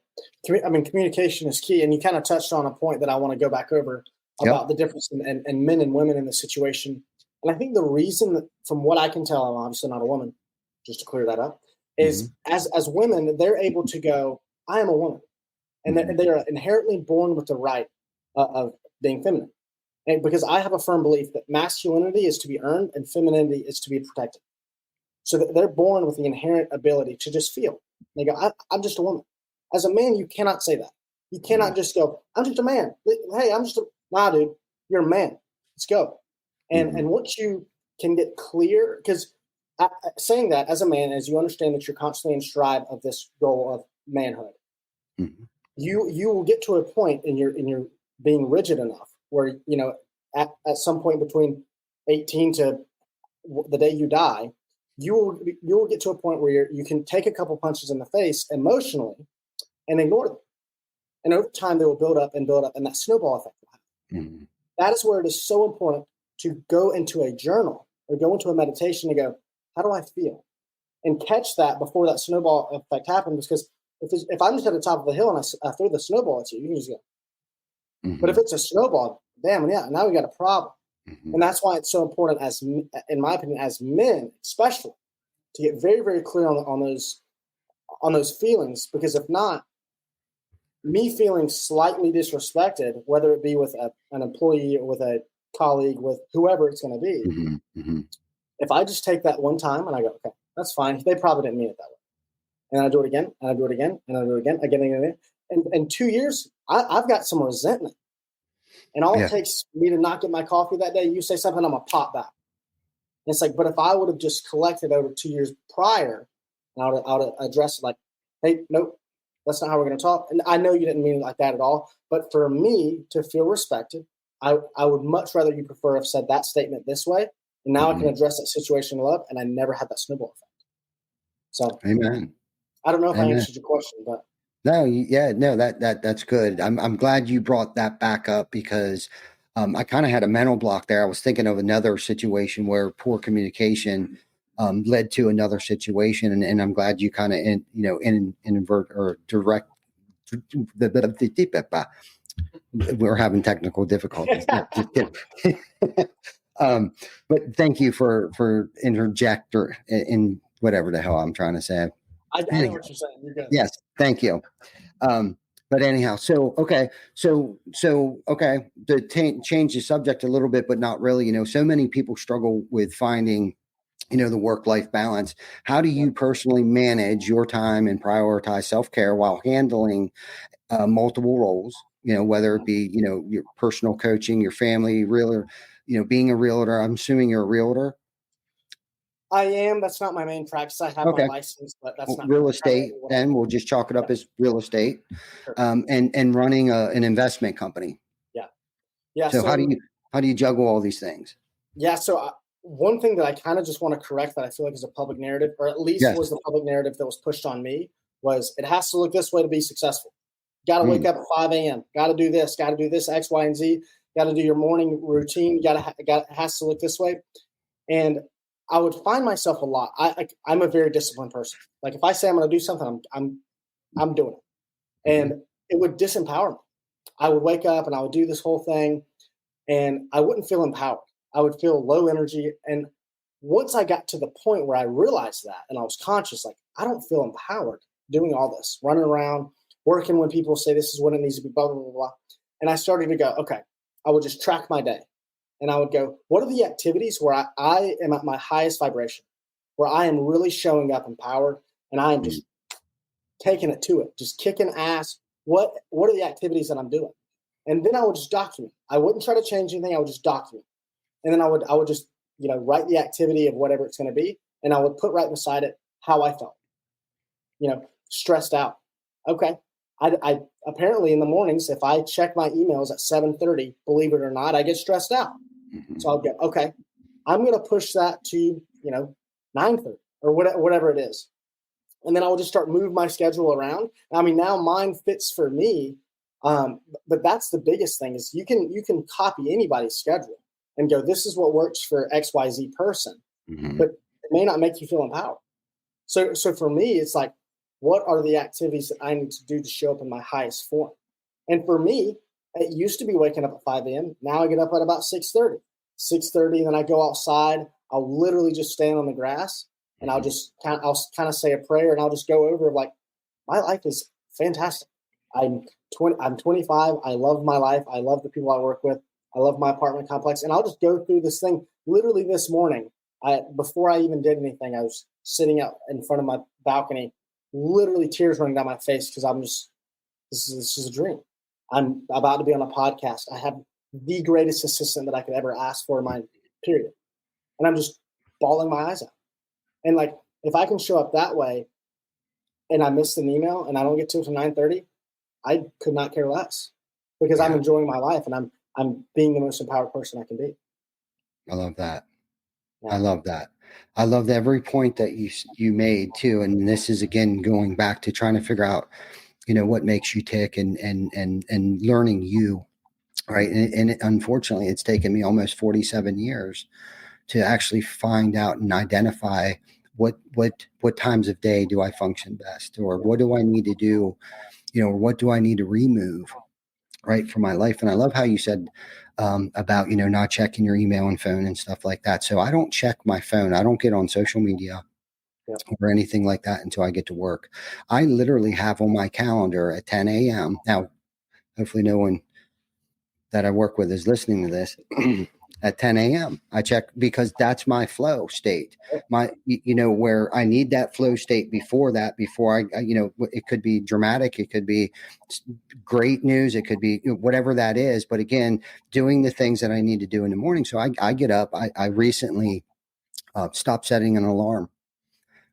Speaker 1: I mean, communication is key. And you kind of touched on a point that I want to go back over about the difference in men and women in the situation. And I think the reason that, from what I can tell, I'm obviously not a woman, just to clear that up, is as women, they're able to go, I am a woman. And they are inherently born with the right of being feminine. And because I have a firm belief that masculinity is to be earned and femininity is to be protected. So that they're born with the inherent ability to just feel. They go, I'm just a woman. As a man, you cannot say that. You cannot just go, I'm just a man. Hey, nah, dude, you're a man. Let's go. And once you can get clear, because saying that as a man, as you understand that you're constantly in strive of this goal of manhood, you will get to a point in your being rigid enough where, at some point between 18 to the day you die, you will get to a point where you can take a couple punches in the face emotionally and ignore them. And over time, they will build up, and that snowball effect will happen. That is where it is so important to go into a journal or go into a meditation and go, how do I feel? And catch that before that snowball effect happens. Because if I'm just at the top of the hill and I throw the snowball at you, you can just go. But if it's a snowball, damn, yeah, now we got a problem. And that's why it's so important, in my opinion, as men, especially, to get very, very clear on those feelings. Because if not, me feeling slightly disrespected, whether it be with an employee or with a colleague, with whoever it's going to be, if I just take that one time and I go, okay, that's fine. They probably didn't mean it that way. And I do it again, and I do it again, and I do it again, again. And in 2 years, I've got some resentment. And all it takes me to not get my coffee that day, you say something, I'm going to pop back. And it's like, but if I would have just collected over 2 years prior, and I would have addressed it like, hey, nope, that's not how we're going to talk. And I know you didn't mean it like that at all. But for me to feel respected, I would much rather you prefer have said that statement this way. And now I can address that situation in love, and I never had that snowball effect. So,
Speaker 2: amen.
Speaker 1: I don't know if I answered your question, but.
Speaker 2: No, that's good. I'm glad you brought that back up, because I kind of had a mental block there. I was thinking of another situation where poor communication led to another situation, and I'm glad you kind of invert or direct. We're having technical difficulties. No, just kidding. But thank you for interject or in whatever the hell I'm trying to say.
Speaker 1: I know what you're saying. You're good.
Speaker 2: Yes, thank you. But anyhow, okay. To change the subject a little bit, but not really. So many people struggle with finding, the work-life balance. How do you personally manage your time and prioritize self-care while handling multiple roles? Whether it be, your personal coaching, your family, realtor, being a realtor. I'm assuming you're a realtor.
Speaker 1: I am. That's not my main practice. I have my license, but that's not
Speaker 2: real estate. Then we'll just chalk it up as real estate, and running an investment company.
Speaker 1: Yeah.
Speaker 2: So how do you juggle all these things?
Speaker 1: Yeah. So one thing that I kind of just want to correct that I feel like is a public narrative, or at least was the public narrative that was pushed on me, was it has to look this way to be successful. Got to wake up at 5 a.m. Got to do this, X, Y, and Z. Got to do your morning routine. Has to look this way. And I would find myself a lot. I'm a very disciplined person. Like if I say I'm going to do something, I'm doing it. And it would disempower me. I would wake up and I would do this whole thing and I wouldn't feel empowered. I would feel low energy. And once I got to the point where I realized that and I was conscious, like I don't feel empowered doing all this, running around, working when people say this is what it needs to be, blah, blah, blah, blah. And I started to go, okay, I would just track my day. And I would go, what are the activities where I am at my highest vibration, where I am really showing up empowered and I am just taking it to it, just kicking ass. What are the activities that I'm doing? And then I would just document. I wouldn't try to change anything. I would just document. And then I would just, write the activity of whatever it's going to be. And I would put right beside it how I felt, stressed out. Okay. I apparently in the mornings, if I check my emails at 7:30, believe it or not, I get stressed out. So I'll go, okay, I'm going to push that to, 9:30 or whatever it is. And then I will just start moving my schedule around. I mean, now mine fits for me. But that's the biggest thing is you can copy anybody's schedule and go, this is what works for XYZ person, but it may not make you feel empowered. So for me, it's like, what are the activities that I need to do to show up in my highest form? And for me, it used to be waking up at 5 a.m. Now I get up at about 6:30. 6:30, and then I go outside. I'll literally just stand on the grass and I'll kind of say a prayer and I'll just go over like, my life is fantastic. I'm 25. I love my life. I love the people I work with. I love my apartment complex. And I'll just go through this thing. Literally this morning, before I even did anything, I was sitting out in front of my balcony, literally tears running down my face because this is a dream. I'm about to be on a podcast. I have the greatest assistant that I could ever ask for in my period. And I'm just bawling my eyes out. And like, if I can show up that way and I missed an email and I don't get to it till 9:30, I could not care less because I'm enjoying my life and I'm being the most empowered person I can be.
Speaker 2: I love that. Yeah. I love that. I loved every point that you made too. And this is again going back to trying to figure out, what makes you tick and learning you, right? And unfortunately, it's taken me almost 47 years to actually find out and identify what times of day do I function best, or what do I need to do, or what do I need to remove, right, for my life. And I love how you said about, not checking your email and phone and stuff like that. So I don't check my phone. I don't get on social media or anything like that until I get to work. I literally have on my calendar at 10 a.m. Now, hopefully no one that I work with is listening to this. At 10 a.m. I check because that's my flow state. Where I need that flow state before I, it could be dramatic. It could be great news. It could be whatever that is. But again, doing the things that I need to do in the morning. So I get up. I recently stopped setting an alarm,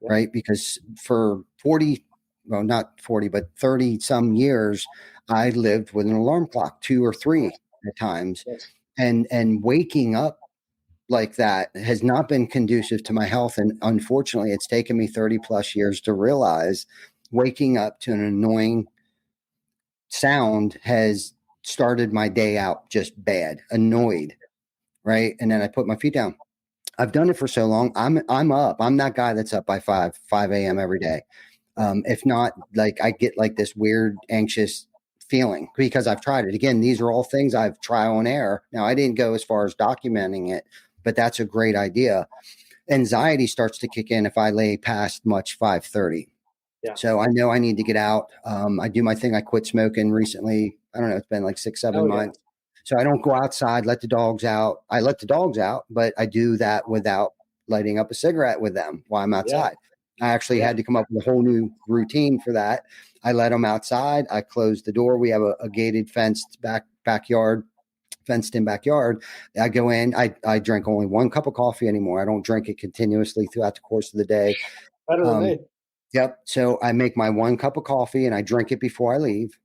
Speaker 2: right? Because for 40, well, not 40, but 30 some years, I lived with an alarm clock, 2 or 3 at times. Yes. And waking up like that has not been conducive to my health. And unfortunately, it's taken me 30 plus years to realize waking up to an annoying sound has started my day out just bad, annoyed, right? And then I put my feet down. I've done it for so long. I'm up. I'm that guy that's up by 5 a.m. every day. If not, like I get like this weird, anxious feeling because I've tried it. Again, these are all things I've trial and error. Now, I didn't go as far as documenting it, but that's a great idea. Anxiety starts to kick in if I lay past much 5:30. Yeah. So I know I need to get out. I do my thing. I quit smoking recently. I don't know. It's been like 6-7 months. So I don't go outside, let the dogs out. I let the dogs out, but I do that without lighting up a cigarette with them while I'm outside. I actually had to come up with a whole new routine for that. I let them outside. I closed the door. We have a gated fenced backyard. Fenced in backyard. I go in, I drink only 1 cup of coffee anymore. I don't drink it continuously throughout the course of the day.
Speaker 1: Better than me.
Speaker 2: Yep. So I make my 1 cup of coffee and I drink it before I leave.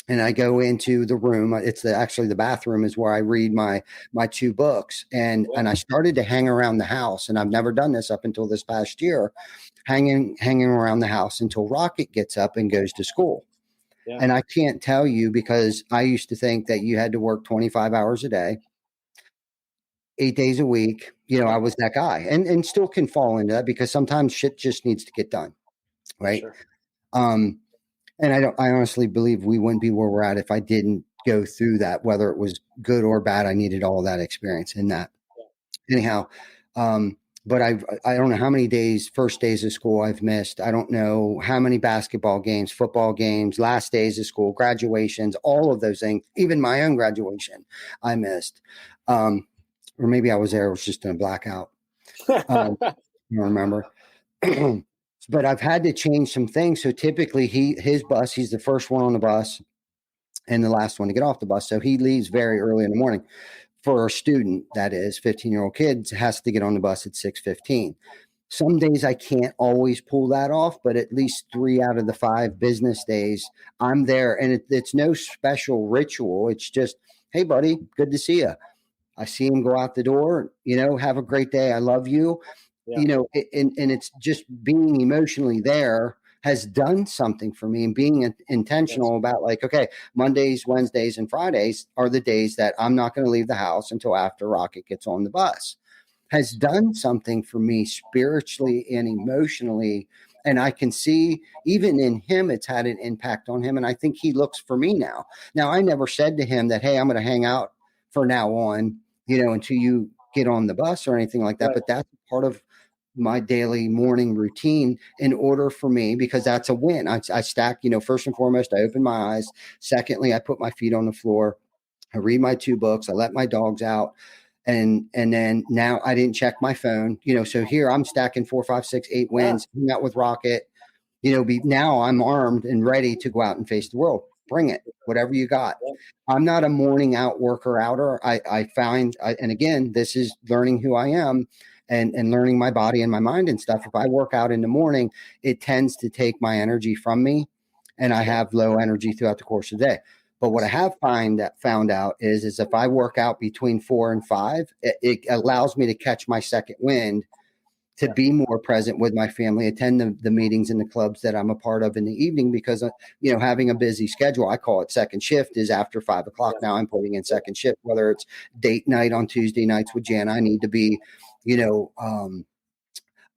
Speaker 2: And I go into the room. It's actually the bathroom is where I read my 2 books. And I started to hang around the house. And I've never done this up until this past year, hanging around the house until Rocket gets up and goes to school.
Speaker 1: Yeah.
Speaker 2: And I can't tell you, because I used to think that you had to work 25 hours a day, 8 days a week. I was that guy, and still can fall into that, because sometimes shit just needs to get done. Right.
Speaker 1: Sure.
Speaker 2: And I honestly believe we wouldn't be where we're at if I didn't go through that, whether it was good or bad. I needed all that experience in that. Anyhow, but I don't know how many first days of school I've missed. I don't know how many basketball games, football games, last days of school, graduations, all of those things, even my own graduation I missed. Or maybe I was there, it was just in a blackout. I don't remember. But I've had to change some things. So typically his bus, he's the first one on the bus and the last one to get off the bus. So he leaves very early in the morning. For a student, that is 15-year-old kids, has to get on the bus at 6:15. Some days I can't always pull that off, but at least 3 out of the 5 business days I'm there. And it's no special ritual. It's just, hey buddy, good to see you. I see him go out the door, have a great day. I love you.
Speaker 1: Yeah.
Speaker 2: And it's just being emotionally there has done something for me, and being intentional about, like, okay, Mondays, Wednesdays, and Fridays are the days that I'm not going to leave the house until after Rocket gets on the bus, has done something for me spiritually and emotionally. And I can see even in him, it's had an impact on him. And I think he looks for me now. Now, I never said to him that, hey, I'm going to hang out for now on, until you get on the bus or anything like that.
Speaker 1: Right.
Speaker 2: But that's part of my daily morning routine in order for me, because that's a win. I stack, first and foremost, I open my eyes. Secondly, I put my feet on the floor. I read my 2 books. I let my dogs out. And then now I didn't check my phone, so here I'm stacking 4, 5, 6, 8 wins, hang out with Rocket, now I'm armed and ready to go out and face the world. Bring it, whatever you got. I'm not a morning out worker outer. I find, and again, this is learning who I am and learning my body and my mind and stuff. If I work out in the morning, it tends to take my energy from me, and I have low energy throughout the course of the day. But what I have found out is if I work out between 4 and 5, it allows me to catch my second wind, to be more present with my family, attend the meetings and the clubs that I'm a part of in the evening, because, having a busy schedule, I call it second shift, is after 5 o'clock. Now I'm putting in second shift, whether it's date night on Tuesday nights with Jan. I need to be,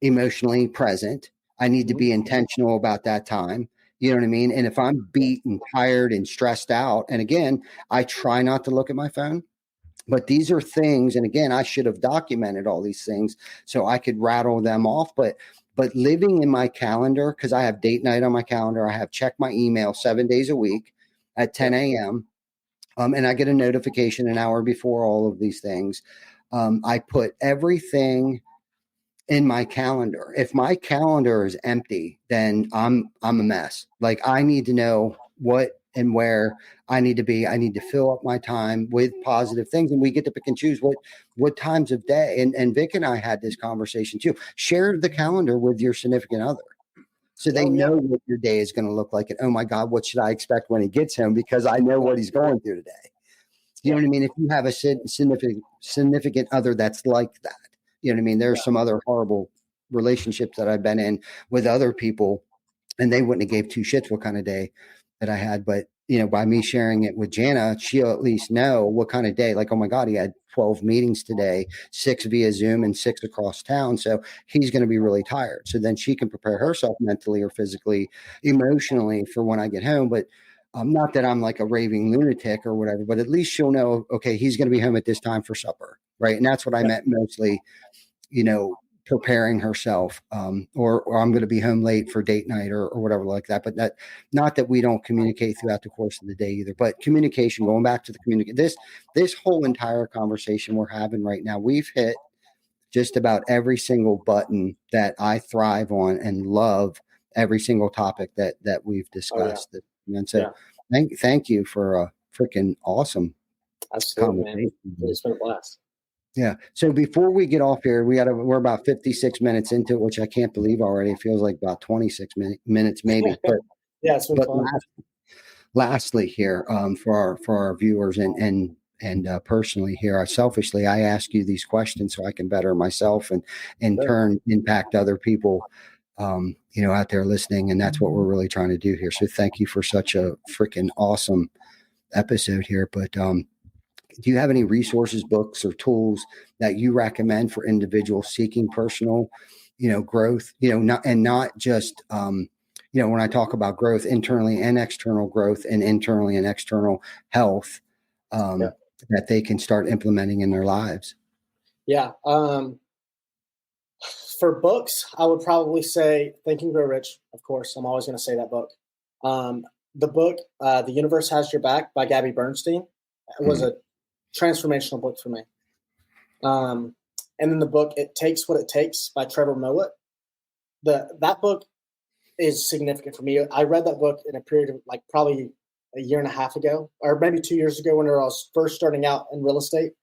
Speaker 2: emotionally present. I need to be intentional about that time. You know what I mean? And if I'm beat and tired and stressed out, and again, I try not to look at my phone. But these are things, and again, I should have documented all these things so I could rattle them off. But living in my calendar, because I have date night on my calendar, I have checked my email 7 days a week at 10 a.m. And I get a notification an hour before all of these things. I put everything in my calendar. If my calendar is empty, then I'm a mess. Like, I need to know what and where I need to be. I need to fill up my time with positive things. And we get to pick and choose what times of day. And Vic and I had this conversation too. Share the calendar with your significant other, so they know what your day is going to look like. And, oh my God, what should I expect when he gets home? Because I know what he's going through today. You know what I mean? If you have a significant other that's like that, you know what I mean? There's some other horrible relationships that I've been in with other people, and they wouldn't have gave 2 shits what kind of day that I had. But, by me sharing it with Jana, she'll at least know what kind of day. Like, oh my God, he had 12 meetings today, 6 via Zoom and 6 across town. So he's going to be really tired. So then she can prepare herself mentally or physically, emotionally for when I get home. But not that I'm like a raving lunatic or whatever, but at least she'll know, okay, he's going to be home at this time for supper. Right. And that's what I meant mostly, preparing herself, or I'm going to be home late for date night or whatever like that. But not that we don't communicate throughout the course of the day either, but communication, going back to the communication, this whole entire conversation we're having right now, we've hit just about every single button that I thrive on and love, every single topic that we've discussed. And so thank you for a freaking awesome conversation.
Speaker 1: It's been a blast.
Speaker 2: Yeah. So before we get off here, we're about 56 minutes into it, which I can't believe already. It feels like about 26 minutes maybe. But
Speaker 1: it's been fun.
Speaker 2: Lastly here, for our viewers and personally here, selfishly, I ask you these questions so I can better myself and in turn impact other people. out there listening. And that's what we're really trying to do here. So thank you for such a freaking awesome episode here. But do you have any resources, books, or tools that you recommend for individuals seeking personal, growth, not just, when I talk about growth, internally and external growth and internally and external health, that they can start implementing in their lives?
Speaker 1: Yeah. For books, I would probably say Think and Grow Rich. Of course, I'm always going to say that book. The book, The Universe Has Your Back by Gabby Bernstein, was a transformational book for me. And then the book, It Takes What It Takes by Trevor Millett. That book is significant for me. I read that book in a period of like probably a year and a half ago, or maybe 2 years ago, when I was first starting out in real estate.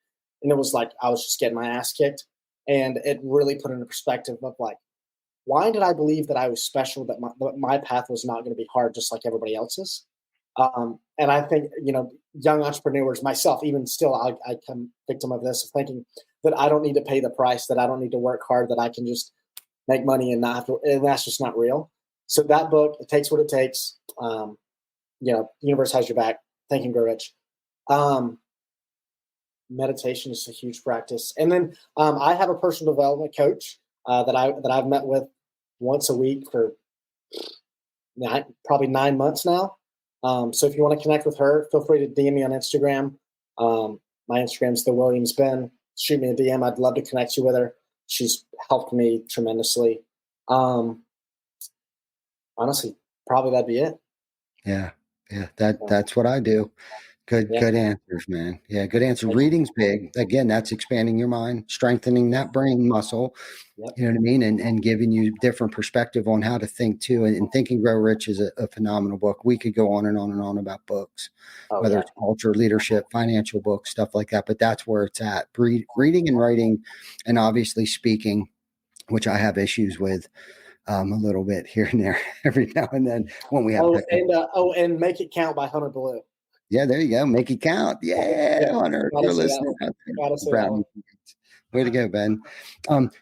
Speaker 1: And it was like I was just getting my ass kicked. And it really put into perspective of like, why did I believe that I was special, that my path was not going to be hard just like everybody else's? And I think, young entrepreneurs, myself, even still, I come victim of this, of thinking that I don't need to pay the price, that I don't need to work hard, that I can just make money and not have to, and that's just not real. So that book, It Takes What It Takes, Universe Has Your Back, Think and Grow Rich. Meditation is a huge practice. And then I have a personal development coach that I've met with once a week for probably 9 months now. So if you want to connect with her, feel free to DM me on Instagram. My Instagram's The Williams Ben. Shoot me a DM. I'd love to connect you with her. She's helped me tremendously. Honestly, probably that'd be it.
Speaker 2: Yeah. That's what I do. Good answers, man. Yeah, good answer. Reading's big. Again, that's expanding your mind, strengthening that brain muscle. Yep. You know what I mean? And giving you different perspective on how to think too. And Think and Grow Rich is a phenomenal book. We could go on and on and on about books, whether it's culture, leadership, financial books, stuff like that. But that's where it's at. Reading and writing, and obviously speaking, which I have issues with a little bit here and there every now and then when we have.
Speaker 1: And Make It Count by Hunter Blue.
Speaker 2: Yeah, there you go. Make it count. Yeah, Hunter, you're listening. Way to go, Ben.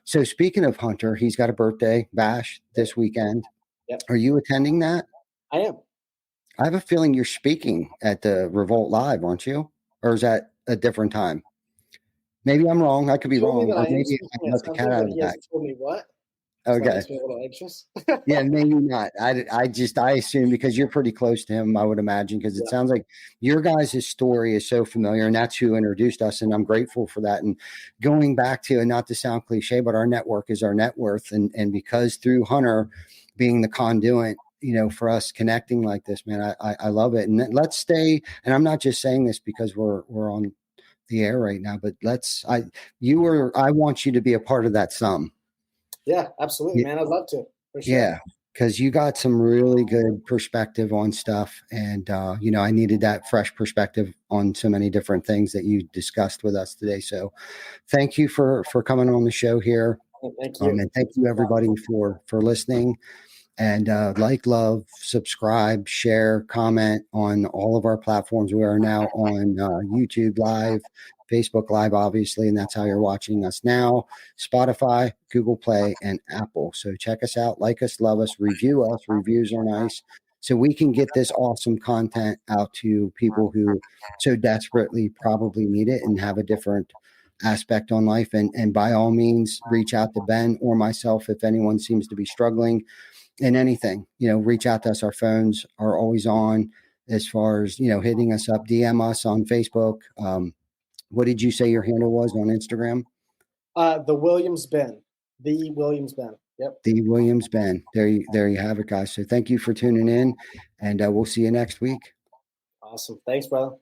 Speaker 2: So speaking of Hunter, he's got a birthday bash this weekend.
Speaker 1: Yep.
Speaker 2: Are you attending that?
Speaker 1: I am.
Speaker 2: I have a feeling you're speaking at the Revolt Live, aren't you? Or is that a different time? Maybe I'm wrong. I could be wrong. Or maybe I let the cat out of the bag.
Speaker 1: Told me what?
Speaker 2: Okay.
Speaker 1: That makes me a little anxious.
Speaker 2: Yeah, maybe not. I assume because you're pretty close to him, I would imagine, because it sounds like your guys' story is so familiar, and that's who introduced us, and I'm grateful for that. And going back to, and not to sound cliche, but our network is our net worth, and because through Hunter being the conduit, for us connecting like this, man, I love it. And let's stay. And I'm not just saying this because we're on the air right now, but I want you to be a part of that sum.
Speaker 1: Yeah, absolutely, man. I'd love to. For sure.
Speaker 2: Yeah, because you got some really good perspective on stuff. And, I needed that fresh perspective on so many different things that you discussed with us today. So thank you for coming on the show here.
Speaker 1: Thank you.
Speaker 2: And thank you, everybody, for listening. And love, subscribe, share, comment on all of our platforms. We are now on YouTube Live, Facebook Live, obviously, and that's how you're watching us now. Spotify, Google Play, and Apple. So check us out, like us, love us, review us. Reviews are nice. So we can get this awesome content out to people who so desperately probably need it and have a different aspect on life. And by all means, reach out to Ben or myself if anyone seems to be struggling. And anything, reach out to us. Our phones are always on as far as, hitting us up, DM us on Facebook. What did you say your handle was on Instagram?
Speaker 1: The Williams Ben. The Williams Ben. Yep.
Speaker 2: The Williams Ben. There you have it, guys. So thank you for tuning in, and we'll see you next week.
Speaker 1: Awesome. Thanks, brother.